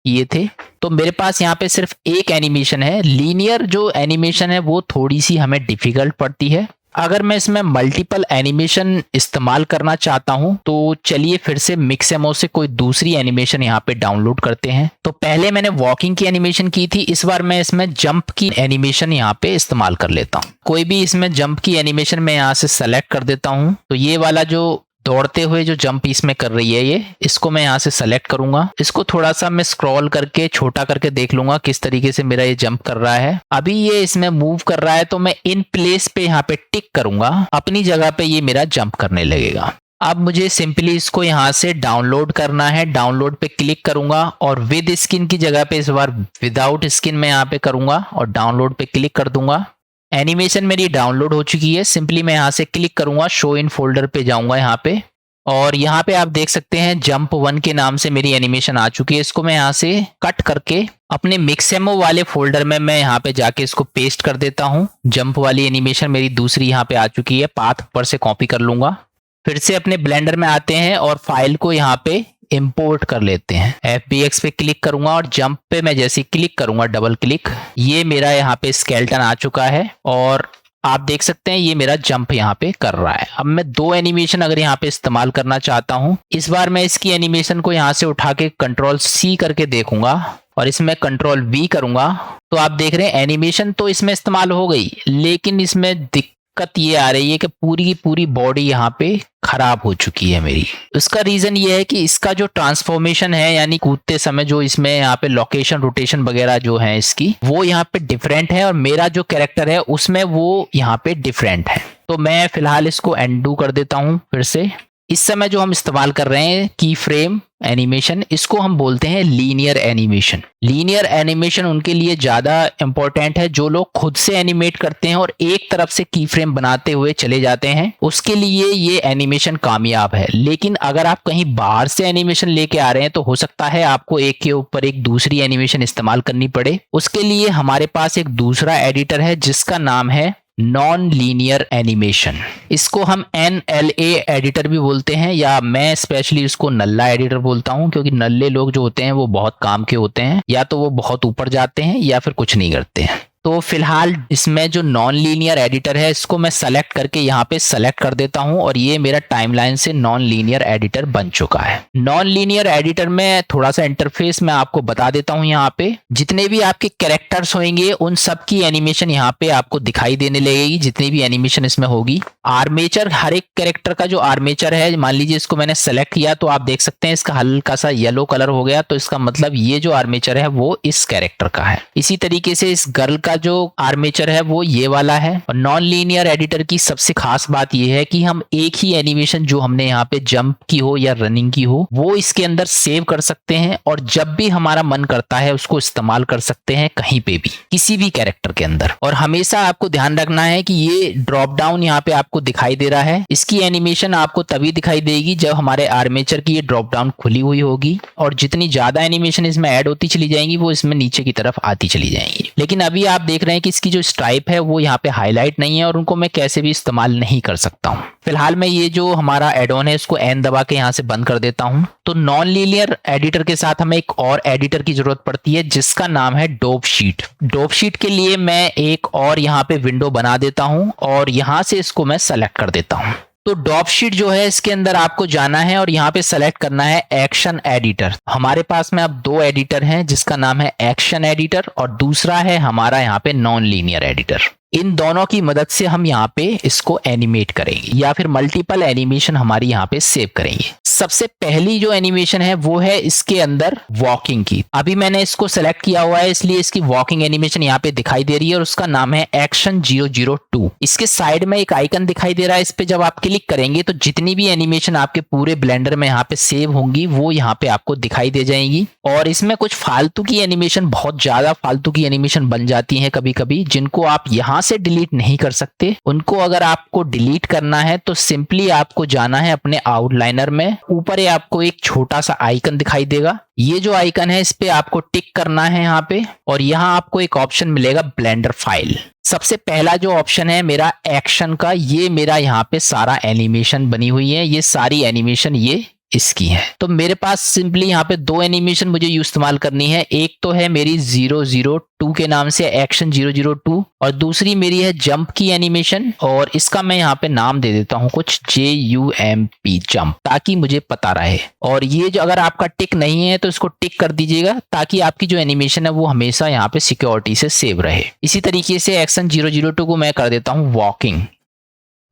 ये थे। तो मेरे पास यहाँ पे सिर्फ एक एनिमेशन है। लीनियर जो एनिमेशन है वो थोड़ी सी हमें डिफिकल्ट पड़ती है। अगर मैं इसमें मल्टीपल एनिमेशन इस्तेमाल करना चाहता हूं तो चलिए फिर से मिक्सेमो से कोई दूसरी एनिमेशन यहाँ पे डाउनलोड करते हैं। तो पहले मैंने वॉकिंग की एनिमेशन की थी, इस बार मैं इसमें जंप की एनिमेशन यहाँ पे इस्तेमाल कर लेता हूँ। कोई भी इसमें जंप की एनिमेशन मैं यहाँ से सेलेक्ट कर देता हूँ। तो ये वाला जो दौड़ते हुए जो जंप इसमें कर रही है ये, इसको मैं यहाँ से सेलेक्ट करूंगा। इसको थोड़ा सा मैं स्क्रॉल करके छोटा करके देख लूंगा किस तरीके से मेरा ये जंप कर रहा है। अभी ये इसमें मूव कर रहा है तो मैं इन प्लेस पे यहाँ पे टिक करूंगा, अपनी जगह पे ये मेरा जंप करने लगेगा। अब मुझे सिंपली इसको यहाँ से डाउनलोड करना है। डाउनलोड पे क्लिक करूंगा और विद स्किन की जगह पे इस बार विदाउट स्किन में यहाँ पे करूंगा और डाउनलोड पे क्लिक कर दूंगा। एनिमेशन मेरी डाउनलोड हो चुकी है। सिंपली मैं यहाँ से क्लिक करूंगा, शो इन फोल्डर पे जाऊंगा यहाँ पे और यहाँ पे आप देख सकते हैं जंप 1 के नाम से मेरी एनिमेशन आ चुकी है। इसको मैं यहाँ से कट करके अपने मिक्सेमो वाले फोल्डर में मैं यहाँ पे जाके इसको पेस्ट कर देता हूँ। जंप वाली एनिमेशन मेरी दूसरी यहाँ पे आ चुकी है। पाथ ऊपर से कॉपी कर लूंगा। फिर से अपने ब्लेंडर में आते हैं और फाइल को यहाँ पे इंपोर्ट कर लेते हैं। FBX पे क्लिक करूंगा और जंप पे मैं जैसे क्लिक करूंगा डबल क्लिक, ये मेरा यहाँ पे स्केलेटन आ चुका है और आप देख सकते हैं ये मेरा जंप यहाँ पे कर रहा है। अब मैं दो एनिमेशन अगर यहाँ पे इस्तेमाल करना चाहता हूँ, इस बार मैं इसकी एनिमेशन को यहाँ से उठा के Ctrl+C करके देखूंगा और इसमें Ctrl+V करूंगा तो आप देख रहे हैं एनिमेशन तो इसमें इस्तेमाल हो गई, लेकिन इसमें दिक्कत ये आ रही है कि पूरी की पूरी बॉडी यहाँ पे खराब हो चुकी है मेरी। इसका रीजन ये है कि इसका जो ट्रांसफॉर्मेशन है यानी कूदते समय जो इसमें यहाँ पे लोकेशन रोटेशन वगैरह जो है इसकी वो यहाँ पे डिफरेंट है और मेरा जो कैरेक्टर है उसमें वो यहाँ पे डिफरेंट है। तो मैं फिलहाल इसको एंडू कर देता हूँ फिर से। इस समय जो हम इस्तेमाल कर रहे हैं की फ्रेम एनिमेशन, इसको हम बोलते हैं लीनियर एनिमेशन। लीनियर एनिमेशन उनके लिए ज्यादा इंपॉर्टेंट है जो लोग खुद से एनिमेट करते हैं और एक तरफ से की फ्रेम बनाते हुए चले जाते हैं, उसके लिए ये एनिमेशन कामयाब है। लेकिन अगर आप कहीं बाहर से एनिमेशन लेके आ रहे हैं तो हो सकता है आपको एक के ऊपर एक दूसरी एनिमेशन इस्तेमाल करनी पड़े। उसके लिए हमारे पास एक दूसरा एडिटर है जिसका नाम है नॉन लीनियर एनिमेशन। इसको हम NLA एडिटर भी बोलते हैं या मैं स्पेशली इसको नल्ला एडिटर बोलता हूं, क्योंकि नल्ले लोग जो होते हैं वो बहुत काम के होते हैं, या तो वो बहुत ऊपर जाते हैं या फिर कुछ नहीं करते हैं। तो फिलहाल इसमें जो नॉन लीनियर एडिटर है इसको मैं सेलेक्ट करके यहाँ पे सेलेक्ट कर देता हूँ और ये मेरा टाइमलाइन से नॉन लीनियर एडिटर बन चुका है। नॉन लीनियर एडिटर में थोड़ा सा इंटरफेस मैं आपको बता देता हूँ। यहाँ पे जितने भी आपके कैरेक्टर्स होंगे उन सब की एनिमेशन यहाँ पे आपको दिखाई देने लगेगी, जितनी भी एनिमेशन इसमें होगी। आर्मेचर, हर एक कैरेक्टर का जो आर्मेचर है, मान लीजिए इसको मैंने सेलेक्ट किया तो आप देख सकते हैं इसका हल्का सा येलो कलर हो गया, तो इसका मतलब ये जो आर्मेचर है वो इस कैरेक्टर का है। इसी तरीके से इस गर्ल का जो आर्मेचर है वो ये वाला है। और नॉन लीनियर एडिटर की सबसे खास बात ये है कि हम एक ही एनिमेशन जो हमने यहाँ पे जंप की हो या रनिंग की हो वो इसके अंदर सेव कर सकते हैं और जब भी हमारा मन करता है उसको इस्तेमाल कर सकते हैं कहीं पे भी, किसी भी कैरेक्टर के अंदर। और हमेशा आपको ध्यान रखना है कि ये ड्रॉप डाउन यहाँ पे आपको दिखाई दे रहा है, इसकी एनिमेशन आपको तभी दिखाई देगी जब हमारे आर्मेचर की ये ड्रॉप डाउन खुली हुई होगी, और जितनी ज्यादा एनिमेशन इसमें ऐड होती चली जाएंगी वो इसमें नीचे की तरफ आती चली जाएंगी। लेकिन अभी आप देख रहे हैं कि इसकी जो स्ट्राइप है वो यहाँ पे हाईलाइट नहीं है और उनको मैं कैसे भी इस्तेमाल नहीं कर सकता हूँ। फिलहाल मैं ये जो हमारा एड ऑन है इसको एन दबा के यहाँ से बंद कर देता हूँ। तो नॉन लीनियर एडिटर के साथ हमें एक और एडिटर की जरूरत पड़ती है जिसका नाम है डोप शीट। डोप शीट के लिए मैं एक और यहाँ पे विंडो बना देता हूँ और यहाँ से इसको मैं सेलेक्ट कर देता हूँ। तो डॉप शीट जो है इसके अंदर आपको जाना है और यहाँ पे सेलेक्ट करना है एक्शन एडिटर। हमारे पास में अब दो एडिटर हैं जिसका नाम है एक्शन एडिटर और दूसरा है हमारा यहाँ पे नॉन लीनियर एडिटर। इन दोनों की मदद से हम यहाँ पे इसको एनिमेट करेंगे या फिर मल्टीपल एनिमेशन हमारी यहाँ पे सेव करेंगे। सबसे पहली जो एनिमेशन है वो है इसके अंदर वॉकिंग की। अभी मैंने इसको सेलेक्ट किया हुआ है इसलिए इसकी वॉकिंग एनिमेशन यहाँ पे दिखाई दे रही है और उसका नाम है एक्शन 002। इसके साइड में एक आइकन दिखाई दे रहा है, इस पे जब आप क्लिक करेंगे तो जितनी भी एनिमेशन आपके पूरे ब्लेंडर में यहाँ पे सेव होंगी वो यहाँ पे आपको दिखाई दे जाएंगी। और इसमें कुछ फालतू की एनिमेशन, बहुत ज्यादा फालतू की एनिमेशन बन जाती है कभी कभी, जिनको आप यहाँ से डिलीट नहीं कर सकते। उनको अगर आपको डिलीट करना है तो सिंपली आपको जाना है अपने आउटलाइनर में, ऊपर ही आपको एक छोटा सा आइकन दिखाई देगा, ये जो आइकन है इस पे आपको टिक करना है यहाँ पे और यहाँ आपको एक ऑप्शन मिलेगा ब्लेंडर फाइल। सबसे पहला जो ऑप्शन है मेरा एक्शन का, ये मेरा यहाँ पे सारा एनिमेशन बनी हुई है, ये सारी एनिमेशन ये इसकी है। तो मेरे पास सिंपली यहाँ पे दो एनिमेशन मुझे इस्तेमाल करनी है। एक तो है मेरी 002 के नाम से एक्शन 002 और दूसरी मेरी है जंप की एनिमेशन और इसका मैं यहाँ पे नाम दे देता हूँ कुछ JUMP जंप, ताकि मुझे पता रहे। और ये जो अगर आपका टिक नहीं है तो इसको टिक कर दीजिएगा ताकि आपकी जो एनिमेशन है वो हमेशा यहाँ पे सिक्योरिटी से सेव रहे। इसी तरीके से एक्शन 002 को मैं कर देता हूँ वॉकिंग।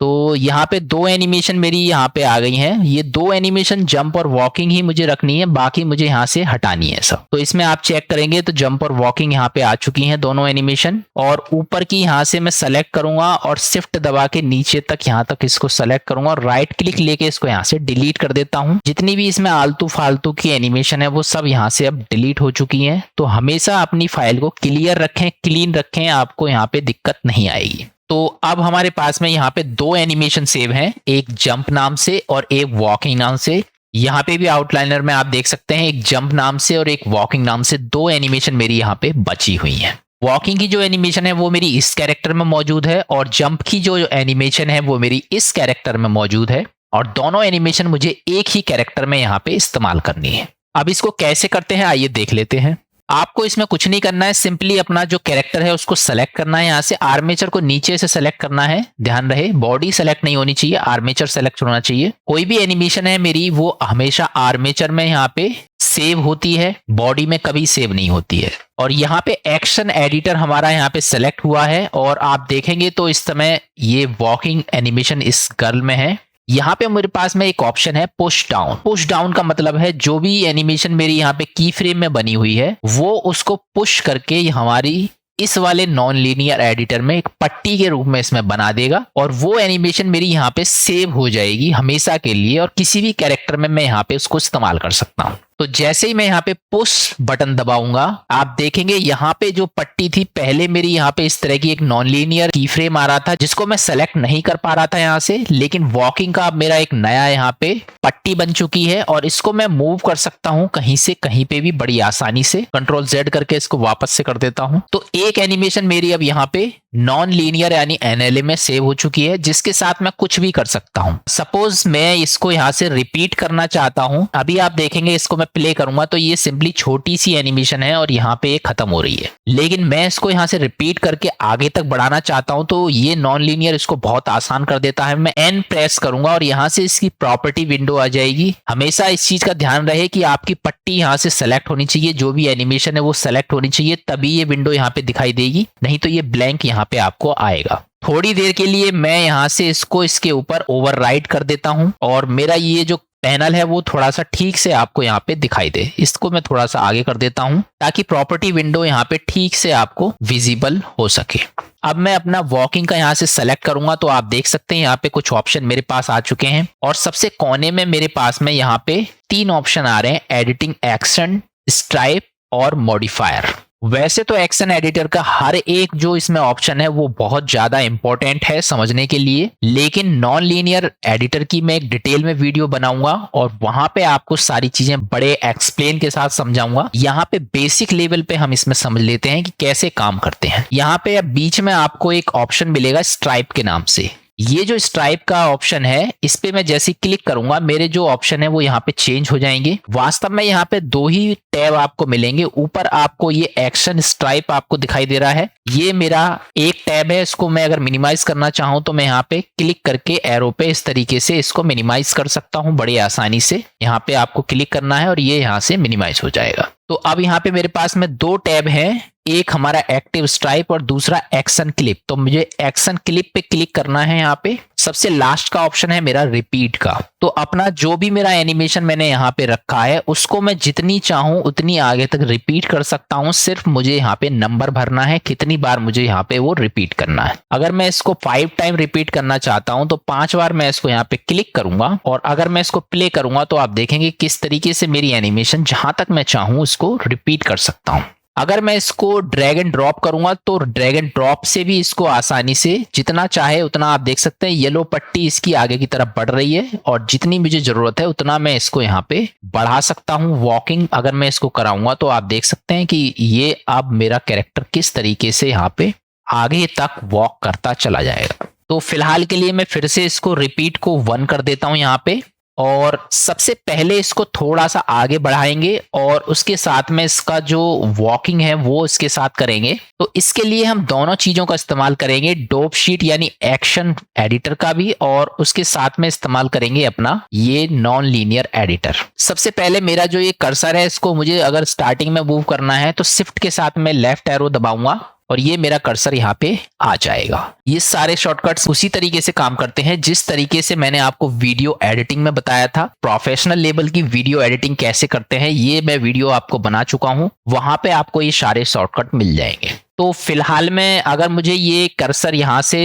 तो यहाँ पे दो एनिमेशन मेरी यहाँ पे आ गई हैं। ये दो एनिमेशन जंप और वॉकिंग ही मुझे रखनी है, बाकी मुझे यहाँ से हटानी है सब। तो इसमें आप चेक करेंगे तो जंप और वॉकिंग यहाँ पे आ चुकी हैं दोनों एनिमेशन। और ऊपर की यहाँ से मैं सेलेक्ट करूंगा और शिफ्ट दबा के नीचे तक यहाँ तक इसको सेलेक्ट करूंगा और राइट क्लिक लेके इसको यहाँ से डिलीट कर देता हूँ। जितनी भी इसमें आलतू फालतू की एनिमेशन है वो सब यहाँ से अब डिलीट हो चुकी है। तो हमेशा अपनी फाइल को क्लियर रखें, क्लीन रखें, आपको यहाँ पे दिक्कत नहीं आएगी। तो अब हमारे पास में यहाँ पे दो एनिमेशन सेव हैं, एक जंप नाम से और एक वॉकिंग नाम से। यहाँ पे भी आउटलाइनर में आप देख सकते हैं एक जंप नाम से और एक वॉकिंग नाम से दो एनिमेशन मेरी यहाँ पे बची हुई हैं। वॉकिंग की जो एनिमेशन है वो मेरी इस कैरेक्टर में मौजूद है और जंप की जो एनिमेशन है वो मेरी इस कैरेक्टर में मौजूद है और दोनों एनिमेशन मुझे एक ही कैरेक्टर में यहाँ पे इस्तेमाल करनी है। अब इसको कैसे करते हैं आइए देख लेते हैं। आपको इसमें कुछ नहीं करना है, सिंपली अपना जो कैरेक्टर है उसको सेलेक्ट करना है। यहाँ से आर्मेचर को नीचे से सेलेक्ट करना है, ध्यान रहे बॉडी सेलेक्ट नहीं होनी चाहिए, आर्मेचर सेलेक्ट होना चाहिए। कोई भी एनिमेशन है मेरी वो हमेशा आर्मेचर में यहाँ पे सेव होती है, बॉडी में कभी सेव नहीं होती है। और यहाँ पे एक्शन एडिटर हमारा यहाँ पे सेलेक्ट हुआ है और आप देखेंगे तो इस समय ये वॉकिंग एनिमेशन इस गर्ल में है। यहाँ पे मेरे पास में एक ऑप्शन है पुश डाउन। पुश डाउन का मतलब है जो भी एनिमेशन मेरी यहाँ पे की फ्रेम में बनी हुई है वो उसको पुश करके हमारी इस वाले नॉन लीनियर एडिटर में एक पट्टी के रूप में इसमें बना देगा और वो एनिमेशन मेरी यहाँ पे सेव हो जाएगी हमेशा के लिए और किसी भी कैरेक्टर में मैं यहाँ पे उसको इस्तेमाल कर सकता हूँ। तो जैसे ही मैं यहाँ पे पुश बटन दबाऊंगा आप देखेंगे यहाँ पे जो पट्टी थी पहले मेरी यहाँ पे इस तरह की एक नॉन लीनियर की फ्रेम आ रहा था जिसको मैं सेलेक्ट नहीं कर पा रहा था यहाँ से, लेकिन वॉकिंग का अब मेरा एक नया यहाँ पे पट्टी बन चुकी है और इसको मैं मूव कर सकता हूँ कहीं से कहीं पे भी बड़ी आसानी से। Ctrl Z करके इसको वापस से कर देता हूँ। तो एक एनिमेशन मेरी अब यहाँ पे नॉन लीनियर यानी NLA में सेव हो चुकी है, जिसके साथ मैं कुछ भी कर सकता हूं। सपोज मैं इसको यहां से रिपीट करना चाहता हूं। अभी आप देखेंगे इसको मैं प्ले करूंगा तो ये सिंपली छोटी सी एनिमेशन है और यहाँ पे ये खत्म हो रही है। लेकिन मैं इसको यहाँ से रिपीट करके आगे तक बढ़ाना चाहता हूं तो ये नॉन लीनियर इसको बहुत आसान कर देता है। मैं N प्रेस करूंगा और यहाँ से इसकी प्रॉपर्टी विंडो आ जाएगी। हमेशा इस चीज का ध्यान रहे कि आपकी पट्टी यहाँ से सेलेक्ट होनी चाहिए, जो भी एनिमेशन है वो सेलेक्ट होनी चाहिए, तभी ये विंडो यहाँ पे दिखाई देगी, नहीं तो ये ब्लैंक यहाँ पे आपको आएगा। थोड़ी देर के लिए मैं यहाँ से इसको इसके ऊपर ओवरराइड कर देता हूँ और मेरा ये जो पैनल है वो थोड़ा सा ठीक से आपको यहाँ पे दिखाई दे। इसको मैं थोड़ा सा आगे कर देता हूँ ताकि प्रॉपर्टी विंडो यहाँ पे ठीक से आपको विजिबल हो सके। अब मैं अपना वॉकिंग का यहाँ से सेलेक्ट करूंगा तो आप देख सकते हैं यहाँ पे कुछ ऑप्शन मेरे पास आ चुके हैं और सबसे कोने में मेरे पास में यहाँ पे 3 ऑप्शन आ रहे हैं, एडिटिंग एक्शन, स्ट्राइप और मॉडिफायर। वैसे तो एक्शन एडिटर का हर एक जो इसमें ऑप्शन है वो बहुत ज्यादा इंपॉर्टेंट है समझने के लिए, लेकिन नॉन लीनियर एडिटर की मैं एक डिटेल में वीडियो बनाऊंगा और वहां पे आपको सारी चीजें बड़े एक्सप्लेन के साथ समझाऊंगा। यहाँ पे बेसिक लेवल पे हम इसमें समझ लेते हैं कि कैसे काम करते हैं। यहाँ पे अब बीच में आपको एक ऑप्शन मिलेगा स्ट्राइप के नाम से। ये जो स्ट्राइप का ऑप्शन है इस पे मैं जैसे क्लिक करूंगा मेरे जो ऑप्शन है वो यहाँ पे चेंज हो जाएंगे। वास्तव में यहाँ पे 2 ही टैब आपको मिलेंगे। ऊपर आपको ये एक्शन स्ट्राइप आपको दिखाई दे रहा है, ये मेरा एक टैब है। इसको मैं अगर मिनिमाइज करना चाहूं तो मैं यहाँ पे क्लिक करके एरो पे इस तरीके से इसको मिनिमाइज कर सकता हूँ बड़ी आसानी से। यहाँ पे आपको क्लिक करना है और ये यहाँ से मिनिमाइज हो जाएगा। तो अब यहाँ पे मेरे पास में 2 टैब हैं, एक हमारा एक्टिव स्ट्राइप और दूसरा एक्शन क्लिप। तो मुझे एक्शन क्लिप पे क्लिक करना है। यहाँ पे सबसे लास्ट का ऑप्शन है मेरा रिपीट का। तो अपना जो भी मेरा एनिमेशन मैंने यहाँ पे रखा है उसको मैं जितनी चाहूं उतनी आगे तक रिपीट कर सकता हूं। सिर्फ मुझे यहाँ पे नंबर भरना है कितनी बार मुझे यहाँ पे वो रिपीट करना है। अगर मैं इसको 5 टाइम रिपीट करना चाहता हूं तो 5 बार मैं इसको यहाँ पे क्लिक करूंगा और अगर मैं इसको प्ले करूंगा तो आप देखेंगे किस तरीके से मेरी एनिमेशन जहां तक मैं चाहूं इसको रिपीट कर सकता हूं। अगर मैं इसको ड्रैग एंड ड्रॉप करूंगा तो ड्रैग एंड ड्रॉप से भी इसको आसानी से जितना चाहे उतना आप देख सकते हैं येलो पट्टी इसकी आगे की तरफ बढ़ रही है और जितनी मुझे जरूरत है उतना मैं इसको यहाँ पे बढ़ा सकता हूँ। वॉकिंग अगर मैं इसको कराऊंगा तो आप देख सकते हैं कि ये अब मेरा कैरेक्टर किस तरीके से यहाँ पे आगे तक वॉक करता चला जाएगा। तो फिलहाल के लिए मैं फिर से इसको रिपीट को 1 कर देता हूँ यहाँ पे और सबसे पहले इसको थोड़ा सा आगे बढ़ाएंगे और उसके साथ में इसका जो वॉकिंग है वो इसके साथ करेंगे। तो इसके लिए हम दोनों चीजों का इस्तेमाल करेंगे, डोप शीट यानी एक्शन एडिटर का भी और उसके साथ में इस्तेमाल करेंगे अपना ये नॉन लीनियर एडिटर। सबसे पहले मेरा जो ये कर्सर है इसको मुझे अगर स्टार्टिंग में मूव करना है तो शिफ्ट के साथ में लेफ्ट एरो दबाऊंगा और ये मेरा कर्सर यहाँ पे आ जाएगा। ये सारे शॉर्टकट्स उसी तरीके से काम करते हैं जिस तरीके से मैंने आपको वीडियो एडिटिंग में बताया था। प्रोफेशनल लेवल की वीडियो एडिटिंग कैसे करते हैं ये मैं वीडियो आपको बना चुका हूं, वहां पे आपको ये सारे शॉर्टकट मिल जाएंगे। तो फिलहाल में अगर मुझे ये कर्सर यहाँ से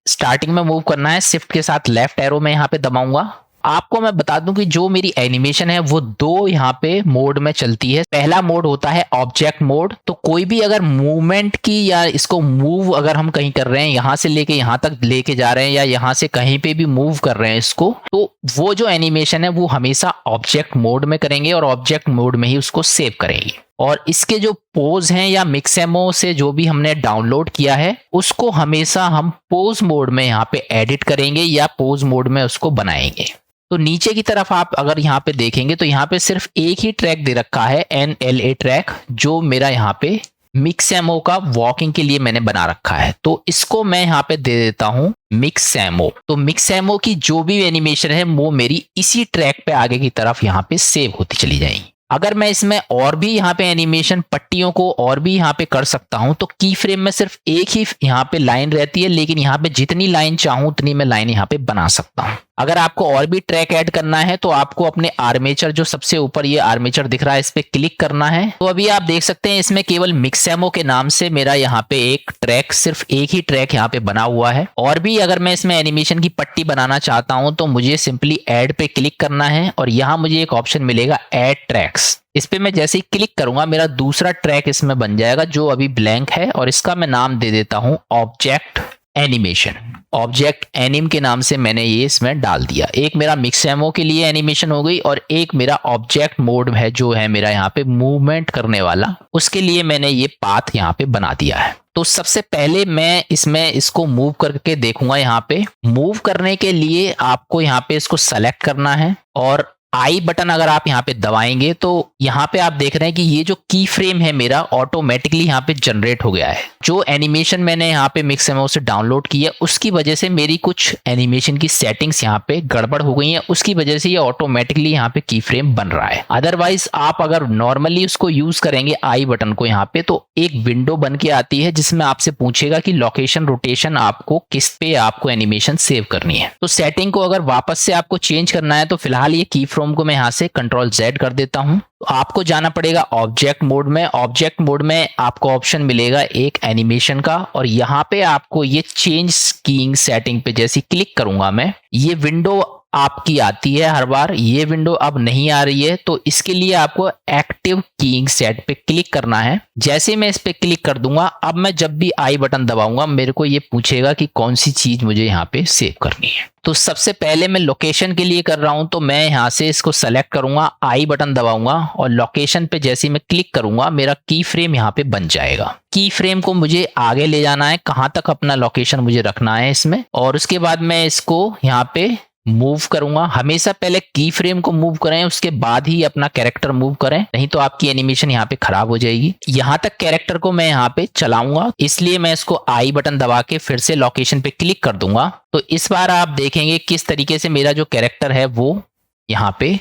स्टार्टिंग में मूव करना है शिफ्ट के साथ लेफ्ट एरो में यहाँ पे दबाऊंगा। आपको मैं बता दूं कि जो मेरी एनिमेशन है वो 2 यहाँ पे मोड में चलती है। पहला मोड होता है ऑब्जेक्ट मोड। तो कोई भी अगर मूवमेंट की या इसको मूव अगर हम कहीं कर रहे हैं यहाँ से लेके यहाँ तक लेके जा रहे हैं या यहाँ से कहीं पे भी मूव कर रहे हैं इसको, तो वो जो एनिमेशन है वो हमेशा ऑब्जेक्ट मोड में करेंगे और ऑब्जेक्ट मोड में ही उसको सेव करेंगे। और इसके जो पोज हैं या मिक्सएमो से जो भी हमने डाउनलोड किया है उसको हमेशा हम पोज मोड में यहाँ पे एडिट करेंगे या पोज मोड में उसको बनाएंगे। तो नीचे की तरफ आप अगर यहाँ पे देखेंगे तो यहाँ पे सिर्फ एक ही ट्रैक दे रखा है NLA ट्रैक, जो मेरा यहाँ पे मिक्सएमो का वॉकिंग के लिए मैंने बना रखा है। तो इसको मैं यहाँ पे दे देता हूँ मिक्सएमो। तो मिक्सएमो की जो भी एनिमेशन है वो मेरी इसी ट्रैक पे आगे की तरफ यहाँ पे सेव होती चली जाएगी। अगर मैं इसमें और भी यहाँ पे एनिमेशन पट्टियों को और भी यहाँ पे कर सकता हूँ तो की फ्रेम में सिर्फ एक ही यहाँ पे लाइन रहती है, लेकिन यहाँ पे जितनी लाइन चाहूँ उतनी मैं लाइन यहाँ पे बना सकता हूँ। अगर आपको और भी ट्रैक ऐड करना है तो आपको अपने आर्मेचर जो सबसे ऊपर ये आर्मेचर दिख रहा है इस पे क्लिक करना है। तो अभी आप देख सकते हैं इसमें केवल मिक्सएमो के नाम से मेरा यहाँ पे एक ट्रैक, सिर्फ एक ही ट्रैक यहाँ पे बना हुआ है। और भी अगर मैं इसमें एनिमेशन की पट्टी बनाना चाहता हूँ तो मुझे सिंपली ऐड पे क्लिक करना है और यहाँ मुझे एक ऑप्शन मिलेगा ऐड ट्रैक्स। इस पे मैं जैसे ही क्लिक करूंगा मेरा दूसरा ट्रैक इसमें बन जाएगा जो अभी ब्लैंक है और इसका मैं नाम दे देता हूं ऑब्जेक्ट एनिमेशन। ऑब्जेक्ट एनिम के नाम से मैंने ये इसमें डाल दिया। एक मेरा मिक्सएमओ के लिए एनिमेशन हो गई और एक मेरा ऑब्जेक्ट मोड है जो है मेरा यहाँ पे मूवमेंट करने वाला, उसके लिए मैंने ये पाथ यहाँ पे बना दिया है। तो सबसे पहले मैं इसमें इसको मूव करके देखूंगा। यहाँ पे मूव करने के लिए आपको यहाँ पे इसको सेलेक्ट करना है और आई बटन अगर आप यहाँ पे दबाएंगे तो यहाँ पे आप देख रहे हैं कि ये जो की फ्रेम है मेरा ऑटोमेटिकली यहाँ पे जनरेट हो गया है। जो एनिमेशन मैंने यहाँ पे मिक्सएमओ से डाउनलोड की है उसकी वजह से मेरी कुछ एनिमेशन की सेटिंग्स यहाँ पे गड़बड़ हो गई हैं, उसकी वजह से ये ऑटोमेटिकली यहाँ पे की फ्रेम बन रहा है। अदरवाइज आप अगर नॉर्मली उसको यूज करेंगे आई बटन को यहाँ पे, तो एक विंडो बन के आती है जिसमें आपसे पूछेगा कि लोकेशन रोटेशन आपको किस पे आपको एनिमेशन सेव करनी है। तो सेटिंग को अगर वापस से आपको चेंज करना है तो फिलहाल ये की फ्रेम को मैं यहाँ से कंट्रोल Z कर देता हूँ। तो आपको जाना पड़ेगा ऑब्जेक्ट मोड में। ऑब्जेक्ट मोड में आपको ऑप्शन मिलेगा एक एनिमेशन का और यहाँ पे आपको ये चेंज कीइंग सेटिंग पे जैसे क्लिक करूंगा मैं, ये विंडो आपकी आती है हर बार। ये विंडो अब नहीं आ रही है तो इसके लिए आपको एक्टिव कीइंग सेट पे क्लिक करना है। जैसे मैं इस पे क्लिक कर दूंगा, अब मैं जब भी आई बटन दबाऊंगा मेरे को ये पूछेगा कि कौन सी चीज मुझे यहाँ पे सेव करनी है। तो सबसे पहले मैं लोकेशन के लिए कर रहा हूं तो मैं यहाँ से इसको सेलेक्ट करूंगा, आई बटन दबाऊंगा और लोकेशन पे जैसे मैं क्लिक करूंगा मेरा की फ्रेम यहाँ पे बन जाएगा। की फ्रेम को मुझे आगे ले जाना है, कहाँ तक अपना लोकेशन मुझे रखना है इसमें, और उसके बाद मैं इसको यहाँ पे मूव करूंगा। हमेशा पहले की फ्रेम को मूव करें उसके बाद ही अपना कैरेक्टर मूव करें, नहीं तो आपकी एनिमेशन यहाँ पे खराब हो जाएगी। यहाँ तक कैरेक्टर को मैं यहाँ पे चलाऊंगा, इसलिए मैं इसको आई बटन दबा के फिर से लोकेशन पे क्लिक कर दूंगा। तो इस बार आप देखेंगे किस तरीके से मेरा जो कैरेक्टर है वो यहाँ पे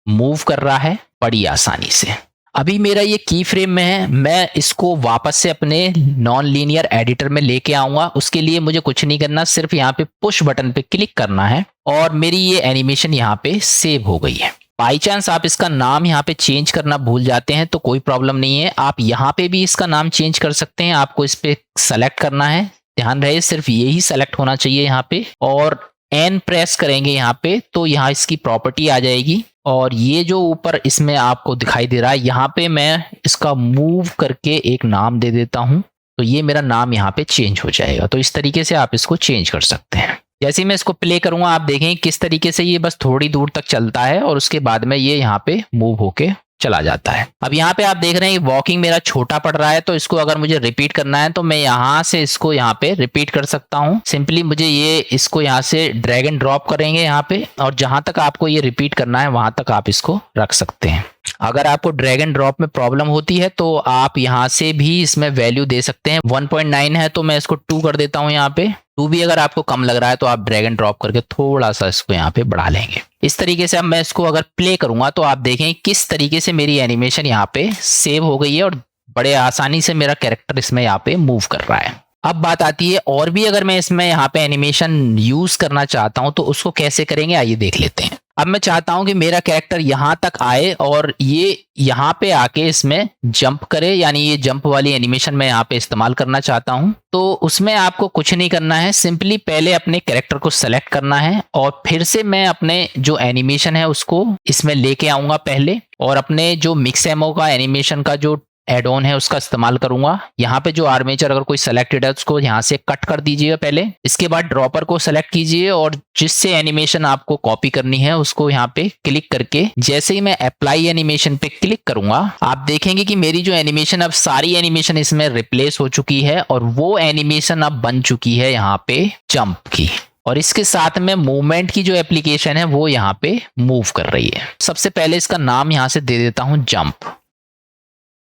मूव कर रहा है बड़ी आसानी से। अभी मेरा ये की फ्रेम में है, मैं इसको वापस से अपने नॉन लीनियर एडिटर में लेके आऊंगा। उसके लिए मुझे कुछ नहीं करना, सिर्फ यहाँ पे पुश बटन पे क्लिक करना है और मेरी ये एनिमेशन यहाँ पे सेव हो गई है। बाई चांस आप इसका नाम यहाँ पे चेंज करना भूल जाते हैं तो कोई प्रॉब्लम नहीं है, आप यहाँ पे भी इसका नाम चेंज कर सकते हैं। आपको इस पे सेलेक्ट करना है, ध्यान रहे सिर्फ ये ही सेलेक्ट होना चाहिए यहाँ पे, और एन प्रेस करेंगे यहाँ पे तो यहाँ इसकी प्रॉपर्टी आ जाएगी। और ये जो ऊपर इसमें आपको दिखाई दे रहा है यहाँ पे मैं इसका मूव करके एक नाम दे देता हूँ, तो ये मेरा नाम यहाँ पे चेंज हो जाएगा। तो इस तरीके से आप इसको चेंज कर सकते हैं। जैसे ही मैं इसको प्ले करूंगा आप देखें किस तरीके से ये बस थोड़ी दूर तक चलता है और उसके बाद में ये यहाँ पे मूव होके चला जाता है। अब यहाँ पे आप देख रहे हैं वॉकिंग मेरा छोटा पड़ रहा है, तो इसको अगर मुझे रिपीट करना है तो मैं यहाँ से इसको यहाँ पे रिपीट कर सकता हूँ। सिंपली मुझे ये इसको यहाँ से ड्रैग एंड ड्रॉप करेंगे यहाँ पे, और जहां तक आपको ये रिपीट करना है वहां तक आप इसको रख सकते हैं। अगर आपको ड्रैग एंड ड्रॉप में प्रॉब्लम होती है तो आप यहाँ से भी इसमें वैल्यू दे सकते हैं। 1.9 है तो मैं इसको 2 कर देता हूँ यहाँ पे। 2 भी अगर आपको कम लग रहा है तो आप ड्रैग एंड ड्रॉप करके थोड़ा सा इसको यहाँ पे बढ़ा लेंगे। इस तरीके से अब मैं इसको अगर प्ले करूंगा तो आप देखें किस तरीके से मेरी एनिमेशन यहाँ पे सेव हो गई है और बड़े आसानी से मेरा कैरेक्टर इसमें यहाँ पे मूव कर रहा है। अब बात आती है और भी अगर मैं इसमें यहाँ पे एनिमेशन यूज करना चाहता हूँ तो उसको कैसे करेंगे, आइए देख लेते हैं। अब मैं चाहता हूं कि मेरा कैरेक्टर यहां तक आए और ये यहां पे आके इसमें जंप करे, यानी ये जंप वाली एनिमेशन मैं यहां पे इस्तेमाल करना चाहता हूं। तो उसमें आपको कुछ नहीं करना है, सिंपली पहले अपने कैरेक्टर को सेलेक्ट करना है और फिर से मैं अपने जो एनिमेशन है उसको इसमें लेके आऊंगा पहले, और अपने जो मिक्सएमओ का एनिमेशन का जो एड ऑन है उसका इस्तेमाल करूंगा। यहाँ पे जो आर्मेचर अगर कोई सेलेक्टेड है उसको यहाँ से कट कर दीजिएगा पहले। इसके बाद ड्रॉपर को सेलेक्ट कीजिए और जिससे एनिमेशन आपको कॉपी करनी है उसको यहाँ पे क्लिक करके जैसे ही मैं अप्लाई एनिमेशन पे क्लिक करूंगा आप देखेंगे कि मेरी जो एनिमेशन अब सारी एनिमेशन इसमें रिप्लेस हो चुकी है और वो एनिमेशन अब बन चुकी है यहाँ पे जंप की, और इसके साथ में मूवमेंट की जो एप्लीकेशन है वो यहाँ पे मूव कर रही है। सबसे पहले इसका नाम यहाँ से दे देता हूँ जंप।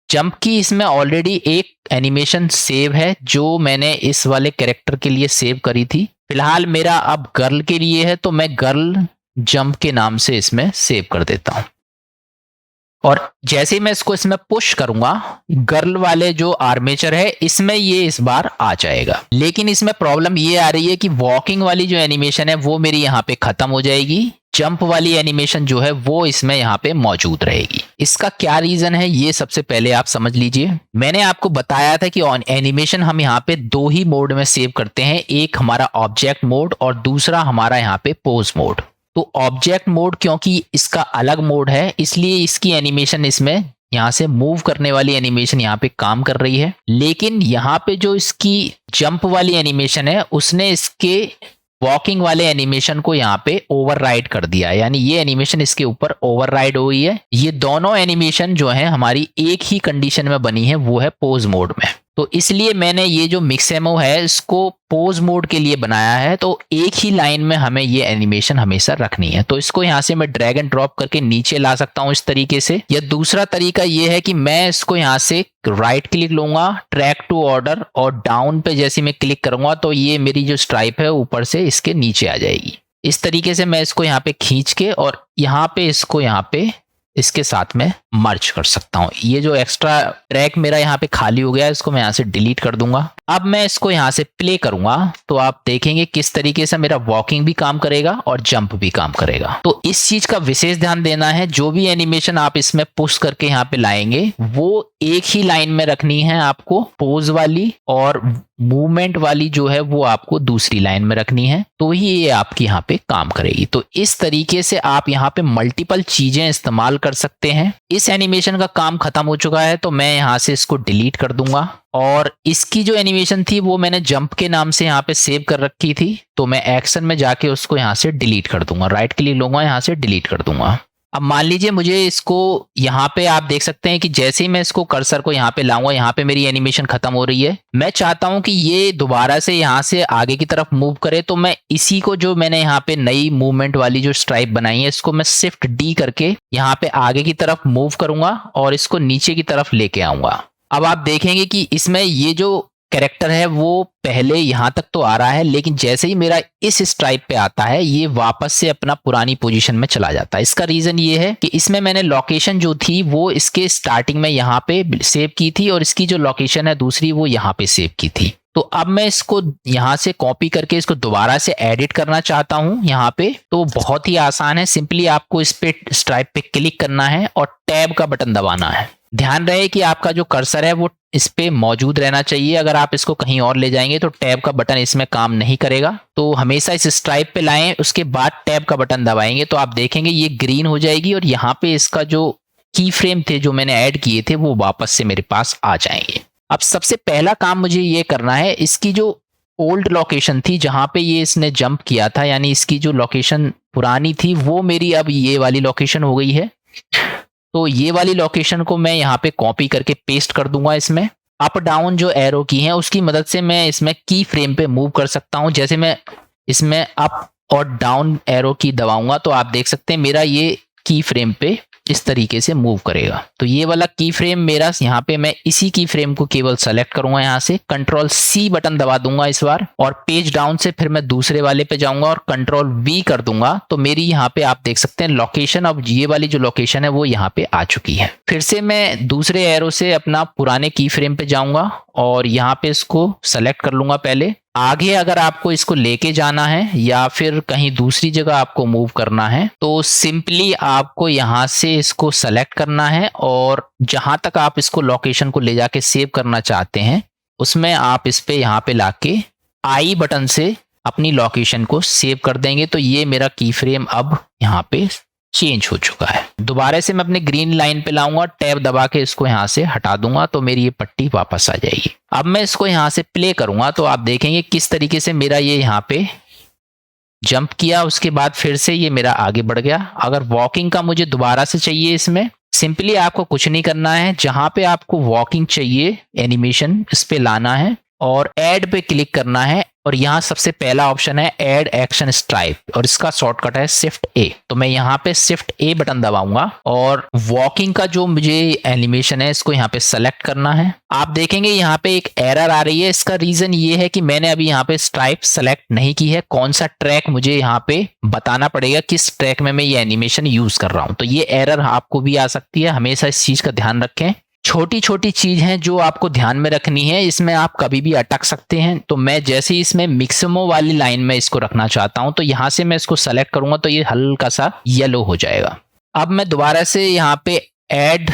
जंप की इसमें ऑलरेडी एक एनिमेशन सेव है जो मैंने इस वाले कैरेक्टर के लिए सेव करी थी। फिलहाल मेरा अब गर्ल के लिए है तो मैं गर्ल जंप के नाम से इसमें सेव कर देता हूं, और जैसे ही मैं इसमें पुश करूंगा गर्ल वाले जो आर्मेचर है इसमें ये इस बार आ जाएगा। लेकिन इसमें प्रॉब्लम ये आ रही है कि वॉकिंग वाली जो एनिमेशन है वो मेरी यहाँ पे खत्म हो जाएगी, जंप वाली एनिमेशन जो है वो इसमें यहाँ पे मौजूद रहेगी। इसका क्या रीजन है ये सबसे पहले आप समझ लीजिए। मैंने आपको बताया था कि एनिमेशन हम यहाँ पे 2 ही मोड में सेव करते हैं, एक हमारा ऑब्जेक्ट मोड और दूसरा हमारा यहाँ पे पोज मोड। तो ऑब्जेक्ट मोड क्योंकि इसका अलग मोड है इसलिए इसकी एनिमेशन इसमें यहाँ से मूव करने वाली एनिमेशन यहाँ पे काम कर रही है, लेकिन यहाँ पे जो इसकी जंप वाली एनिमेशन है उसने इसके वॉकिंग वाले एनिमेशन को यहाँ पे ओवरराइड कर दिया है, यानी ये एनिमेशन इसके ऊपर ओवरराइड हुई है। ये दोनों एनिमेशन जो है हमारी एक ही कंडीशन में बनी है, वो है पोज मोड में। तो इसलिए मैंने ये जो मिक्सेमो है इसको पोज मोड के लिए बनाया है। तो एक ही लाइन में हमें ये एनिमेशन हमेशा रखनी है। तो इसको यहाँ से मैं ड्रैग एंड ड्रॉप करके नीचे ला सकता हूँ इस तरीके से। या दूसरा तरीका ये है कि मैं इसको यहाँ से राइट क्लिक लूंगा, ट्रैक टू ऑर्डर, और डाउन पे जैसे मैं क्लिक करूंगा तो ये मेरी जो स्ट्राइप है ऊपर से इसके नीचे आ जाएगी। इस तरीके से मैं इसको यहाँ पे खींच के और यहाँ पे इसको यहाँ पे इसके साथ में मर्ज कर सकता हूँ। ये जो एक्स्ट्रा ट्रैक मेरा यहाँ पे खाली हो गया है इसको मैं यहाँ से डिलीट कर दूंगा। अब मैं इसको यहाँ से प्ले करूंगा तो आप देखेंगे किस तरीके से मेरा वॉकिंग भी काम करेगा और जंप भी काम करेगा। तो इस चीज का विशेष ध्यान देना है, जो भी एनिमेशन आप इसमें पुश करके यहाँ पे लाएंगे वो एक ही लाइन में रखनी है आपको, पोज वाली, और मूवमेंट वाली जो है वो आपको दूसरी लाइन में रखनी है, तो ही ये आपकी यहाँ पे काम करेगी। तो इस तरीके से आप यहाँ पे मल्टीपल चीजें इस्तेमाल कर सकते हैं। इस एनिमेशन का काम खत्म हो चुका है तो मैं यहाँ से इसको डिलीट कर दूंगा, और इसकी जो एनिमेशन थी वो मैंने जंप के नाम से यहाँ पे सेव कर रखी थी। तो मैं एक्शन में जाके उसको यहाँ से डिलीट कर दूंगा, राइट क्लिक लूंगा, यहाँ से डिलीट कर दूंगा। अब मान लीजिए मुझे इसको यहाँ पे आप देख सकते हैं कि जैसे ही मैं इसको कर्सर को यहाँ पे लाऊंगा यहाँ पे मेरी एनिमेशन खत्म हो रही है। मैं चाहता हूँ कि ये दोबारा से यहाँ से आगे की तरफ मूव करे, तो मैं इसी को जो मैंने यहाँ पे नई मूवमेंट वाली जो स्ट्राइप बनाई है इसको मैं शिफ्ट डी करके यहाँ पे आगे की तरफ मूव करूंगा और इसको नीचे की तरफ लेके आऊंगा। अब आप देखेंगे कि इसमें ये जो कैरेक्टर है वो पहले यहाँ तक तो आ रहा है, लेकिन जैसे ही मेरा इस स्ट्राइप पे आता है ये वापस से अपना पुरानी पोजीशन में चला जाता है। इसका रीजन ये है कि इसमें मैंने लोकेशन जो थी वो इसके स्टार्टिंग में यहाँ पे सेव की थी और इसकी जो लोकेशन है दूसरी वो यहाँ पे सेव की थी। तो अब मैं इसको यहाँ से कॉपी करके इसको दोबारा से एडिट करना चाहता हूँ यहाँ पे, तो बहुत ही आसान है। सिंपली आपको इस पे स्ट्राइप पे क्लिक करना है और टैब का बटन दबाना है। ध्यान रहे कि आपका जो कर्सर है वो इस पे मौजूद रहना चाहिए। अगर आप इसको कहीं और ले जाएंगे तो टैब का बटन इसमें काम नहीं करेगा। तो हमेशा इस स्ट्राइप पे लाएं, उसके बाद टैब का बटन दबाएंगे तो आप देखेंगे ये ग्रीन हो जाएगी और यहाँ पे इसका जो की फ्रेम थे जो मैंने ऐड किए थे वो वापस से मेरे पास आ जाएंगे। अब सबसे पहला काम मुझे ये करना है, इसकी जो ओल्ड लोकेशन थी जहाँ पे ये इसने जंप किया था, यानी इसकी जो लोकेशन पुरानी थी वो मेरी अब ये वाली लोकेशन हो गई है। तो ये वाली लोकेशन को मैं यहाँ पे कॉपी करके पेस्ट कर दूंगा। इसमें अप डाउन जो एरो की है उसकी मदद से मैं इसमें की फ्रेम पे मूव कर सकता हूँ। जैसे मैं इसमें अप और डाउन एरो की दबाऊंगा तो आप देख सकते हैं मेरा ये की फ्रेम पे इस तरीके से मूव करेगा। तो ये वाला की फ्रेम मेरा यहाँ पे मैं इसी की फ्रेम को केवल सेलेक्ट करूंगा, यहाँ से कंट्रोल सी बटन दबा दूंगा इस बार, और पेज डाउन से फिर मैं दूसरे वाले पे जाऊंगा और कंट्रोल वी कर दूंगा। तो मेरी यहाँ पे आप देख सकते हैं लोकेशन, अब ये वाली जो लोकेशन है वो यहाँ पे आ चुकी है। फिर से मैं दूसरे एरो से अपना पुराने की फ्रेम पे जाऊंगा और यहाँ पे इसको सेलेक्ट कर लूंगा पहले। आगे अगर आपको इसको लेके जाना है या फिर कहीं दूसरी जगह आपको मूव करना है तो सिंपली आपको यहाँ से इसको सेलेक्ट करना है और जहां तक आप इसको लोकेशन को ले जाके सेव करना चाहते हैं उसमें आप इस पे यहाँ पे लाके आई बटन से अपनी लोकेशन को सेव कर देंगे। तो ये मेरा की फ्रेम अब यहाँ पे चेंज हो चुका है। दोबारा से मैं अपने ग्रीन लाइन पे लाऊंगा, टैब दबा के इसको यहाँ से हटा दूंगा तो मेरी ये पट्टी वापस आ जाएगी। अब मैं इसको यहाँ से प्ले करूंगा तो आप देखेंगे किस तरीके से मेरा ये यहाँ पे जंप किया, उसके बाद फिर से ये मेरा आगे बढ़ गया। अगर वॉकिंग का मुझे दोबारा से चाहिए इसमें सिंपली आपको कुछ नहीं करना है, जहां पे आपको वॉकिंग चाहिए एनिमेशन इस पे लाना है और ऐड पे क्लिक करना है और यहाँ सबसे पहला ऑप्शन है ऐड एक्शन स्ट्राइप और इसका शॉर्टकट है शिफ्ट ए। तो मैं यहाँ पे शिफ्ट ए बटन दबाऊंगा और वॉकिंग का जो मुझे एनिमेशन है इसको यहाँ पे सेलेक्ट करना है। आप देखेंगे यहाँ पे एक एरर आ रही है। इसका रीजन ये है कि मैंने अभी यहाँ पे स्ट्राइप सेलेक्ट नहीं की है। कौन सा ट्रैक मुझे यहाँ पे बताना पड़ेगा, किस ट्रैक में मैं ये एनिमेशन यूज कर रहा हूँ। तो ये एरर आपको भी आ सकती है, हमेशा इस चीज का ध्यान रखें। छोटी छोटी चीज हैं जो आपको ध्यान में रखनी है, इसमें आप कभी भी अटक सकते हैं। तो मैं जैसे ही इसमें मिक्समो वाली लाइन में इसको रखना चाहता हूं तो यहां से मैं इसको सेलेक्ट करूंगा तो ये हल्का सा येलो हो जाएगा। अब मैं दोबारा से यहाँ पे ऐड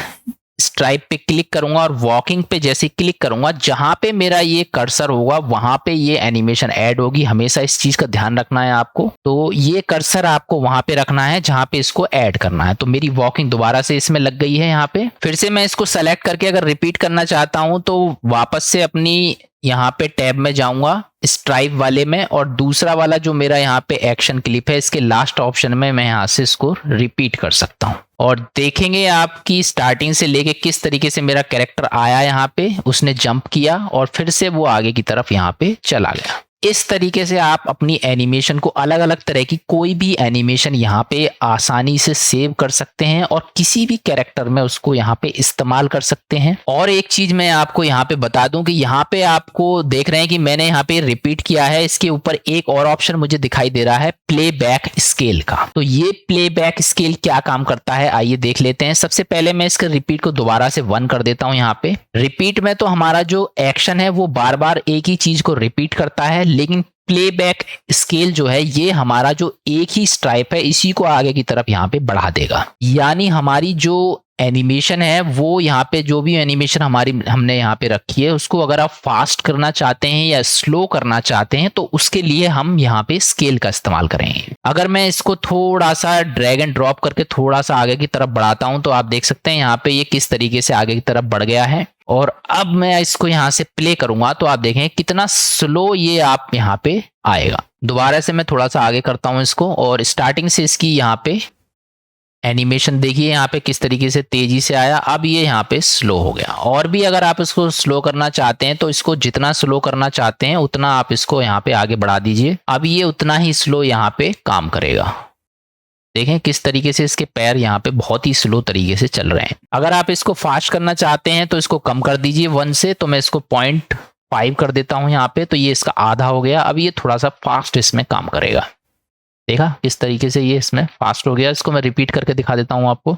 स्ट्राइप पे क्लिक करूंगा और वॉकिंग पे जैसे क्लिक करूंगा जहां पे मेरा ये कर्सर होगा वहां पे ये एनिमेशन ऐड होगी। हमेशा इस चीज का ध्यान रखना है आपको। तो ये कर्सर आपको वहां पे रखना है जहां पे इसको ऐड करना है। तो मेरी वॉकिंग दोबारा से इसमें लग गई है। यहाँ पे फिर से मैं इसको सेलेक्ट करके अगर रिपीट करना चाहता हूं तो वापस से अपनी यहाँ पे टैब में जाऊंगा स्ट्राइप वाले में, और दूसरा वाला जो मेरा यहाँ पे एक्शन क्लिप है इसके लास्ट ऑप्शन में मैं यहाँ से इसको रिपीट कर सकता हूँ और देखेंगे आपकी स्टार्टिंग से लेके किस तरीके से मेरा कैरेक्टर आया यहाँ पे, उसने जंप किया और फिर से वो आगे की तरफ यहाँ पे चला गया। इस तरीके से आप अपनी एनिमेशन को अलग अलग तरह की कोई भी एनिमेशन यहाँ पे आसानी से सेव कर सकते हैं और किसी भी कैरेक्टर में उसको यहाँ पे इस्तेमाल कर सकते हैं। और एक चीज मैं आपको यहाँ पे बता दूं कि यहाँ पे आपको देख रहे हैं कि मैंने यहाँ पे रिपीट किया है, इसके ऊपर एक और ऑप्शन मुझे दिखाई दे रहा है प्लेबैक स्केल का। तो ये प्लेबैक स्केल क्या काम करता है आइए देख लेते हैं। सबसे पहले मैं इसके रिपीट को दोबारा से 1 कर देता हूँ। यहाँ पे रिपीट में तो हमारा जो एक्शन है वो बार बार एक ही चीज को रिपीट करता है, लेकिन प्लेबैक स्केल जो है ये हमारा जो एक ही स्ट्राइप है इसी को आगे की तरफ यहाँ पे बढ़ा देगा। यानी हमारी जो एनिमेशन है वो यहाँ पे जो भी एनिमेशन हमने यहाँ पे रखी है उसको अगर आप फास्ट करना चाहते हैं या स्लो करना चाहते हैं तो उसके लिए हम यहाँ पे स्केल का इस्तेमाल करेंगे। अगर मैं इसको थोड़ा सा ड्रैग एंड ड्रॉप करके थोड़ा सा आगे की तरफ बढ़ाता हूं तो आप देख सकते हैं यहाँ पे ये किस तरीके से आगे की तरफ बढ़ गया है। और अब मैं इसको यहाँ से प्ले करूंगा तो आप देखें कितना स्लो ये आप यहाँ पे आएगा। दोबारा से मैं थोड़ा सा आगे करता हूं इसको और स्टार्टिंग से इसकी यहाँ पे एनिमेशन देखिए यहाँ पे किस तरीके से तेजी से आया, अब ये यहाँ पे स्लो हो गया। और भी अगर आप इसको स्लो करना चाहते हैं तो इसको जितना स्लो करना चाहते हैं उतना आप इसको यहाँ पे आगे बढ़ा दीजिए, अब ये उतना ही स्लो यहाँ पे काम करेगा। देखें किस तरीके से इसके पैर यहाँ पे बहुत ही स्लो तरीके से चल रहे हैं। अगर आप इसको फास्ट करना चाहते हैं तो इसको कम कर दीजिए 1 से, तो मैं इसको 0.5 कर देता हूँ यहाँ पे, तो ये इसका आधा हो गया। अब ये थोड़ा सा फास्ट इसमें काम करेगा। देखा किस तरीके से ये इसमें फास्ट हो गया। इसको मैं रिपीट करके दिखा देता हूं आपको,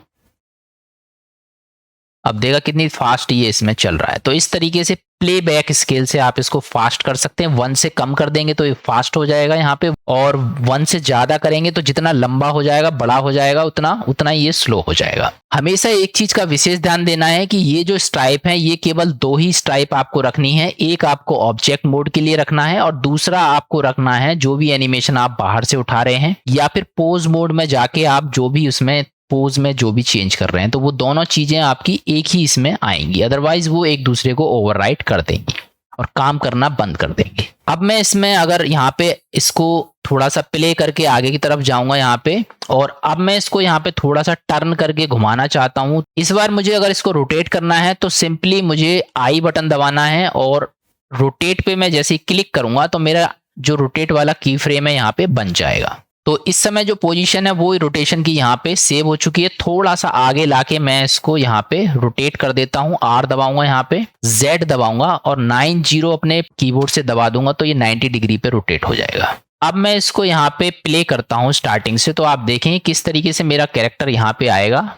अब देखा कितनी फास्ट ये इसमें चल रहा है। तो इस तरीके से प्लेबैक स्केल से आप इसको फास्ट कर सकते हैं। 1 से कम कर देंगे तो ये फास्ट हो जाएगा यहाँ पे, और 1 से ज्यादा करेंगे तो जितना लंबा हो जाएगा बड़ा हो जाएगा उतना ही ये स्लो हो जाएगा। हमेशा एक चीज का विशेष ध्यान देना है कि ये जो स्ट्राइप है ये केवल 2 ही स्ट्राइप आपको रखनी है। एक आपको ऑब्जेक्ट मोड के लिए रखना है और दूसरा आपको रखना है जो भी एनिमेशन आप बाहर से उठा रहे हैं या फिर पोज मोड में जाके आप जो भी उसमें पोज में जो भी चेंज कर रहे हैं, तो वो दोनों चीजें आपकी एक ही इसमें आएंगी, अदरवाइज वो एक दूसरे को ओवरराइट कर देंगी और काम करना बंद कर देंगे। अब मैं इसमें अगर यहाँ पे इसको थोड़ा सा प्ले करके आगे की तरफ जाऊंगा यहाँ पे, और अब मैं इसको यहाँ पे थोड़ा सा टर्न करके घुमाना चाहता हूँ। इस बार मुझे अगर इसको रोटेट करना है तो सिंपली मुझे आई बटन दबाना है और रोटेट पे मैं जैसे ही क्लिक करूंगा तो मेरा जो रोटेट वाला की फ्रेम है यहाँ पे बन जाएगा। तो इस समय जो पोजीशन है वो रोटेशन की यहाँ पे सेव हो चुकी है। थोड़ा सा आगे लाके मैं इसको यहाँ पे रोटेट कर देता हूँ। R दबाऊंगा, यहाँ पे Z दबाऊंगा और 90 अपने कीबोर्ड से दबा दूंगा तो ये 90 डिग्री पे रोटेट हो जाएगा। अब मैं इसको यहाँ पे प्ले करता हूँ स्टार्टिंग से, तो आप देखें किस तरीके से मेरा कैरेक्टर यहाँ पे आएगा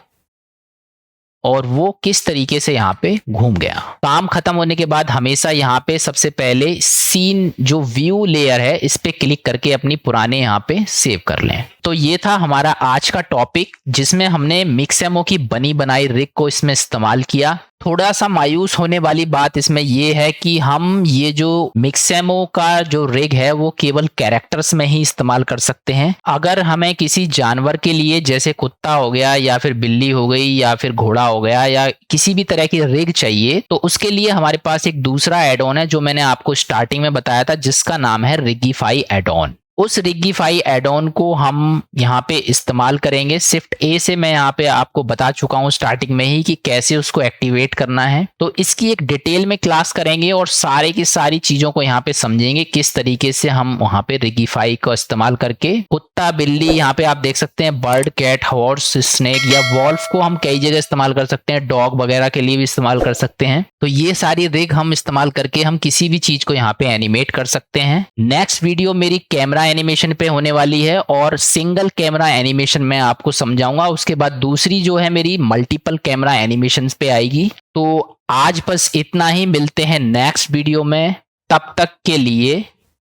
और वो किस तरीके से यहाँ पे घूम गया। काम खत्म होने के बाद हमेशा यहाँ पे सबसे पहले सीन जो व्यू लेयर है इस पे क्लिक करके अपनी पुराने यहाँ पे सेव कर लें। तो ये था हमारा आज का टॉपिक जिसमें हमने मिक्सएमो की बनी बनाई रिग को इसमें इस्तेमाल किया। थोड़ा सा मायूस होने वाली बात इसमें ये है कि हम ये जो मिक्सएमो का जो रिग है वो केवल कैरेक्टर्स में ही इस्तेमाल कर सकते हैं। अगर हमें किसी जानवर के लिए जैसे कुत्ता हो गया या फिर बिल्ली हो गई या फिर घोड़ा हो गया या किसी भी तरह की रिग चाहिए तो उसके लिए हमारे पास एक दूसरा एड ऑन है जो मैंने आपको स्टार्टिंग में बताया था जिसका नाम है रिगिफाई एड ऑन। उस रिगिफाई एड ऑन को हम यहाँ पे इस्तेमाल करेंगे। शिफ्ट ए से मैं यहाँ पे आपको बता चुका हूँ स्टार्टिंग में ही कि कैसे उसको एक्टिवेट करना है। तो इसकी एक डिटेल में क्लास करेंगे और सारे की सारी चीजों को यहाँ पे समझेंगे किस तरीके से हम वहाँ पे रिगिफाई को इस्तेमाल करके कुत्ता बिल्ली, यहाँ पे आप देख सकते हैं बर्ड, कैट, हॉर्स, स्नेक या वॉल्फ को हम कई जगह इस्तेमाल कर सकते हैं, डॉग वगैरह के लिए भी इस्तेमाल कर सकते हैं। तो ये सारी रिग हम इस्तेमाल करके हम किसी भी चीज को यहाँ पे एनिमेट कर सकते हैं। नेक्स्ट वीडियो मेरी कैमरा एनिमेशन पे होने वाली है और सिंगल कैमरा एनिमेशन मैं आपको समझाऊंगा। उसके बाद दूसरी जो है मेरी मल्टीपल कैमरा एनिमेशंस पे आएगी। तो आज बस इतना ही, मिलते हैं नेक्स्ट वीडियो में, तब तक के लिए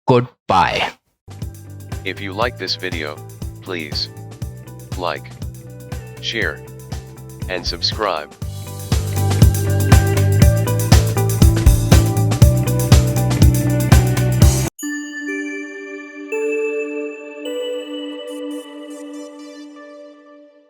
good bye. If you like this video, please like, share, and subscribe.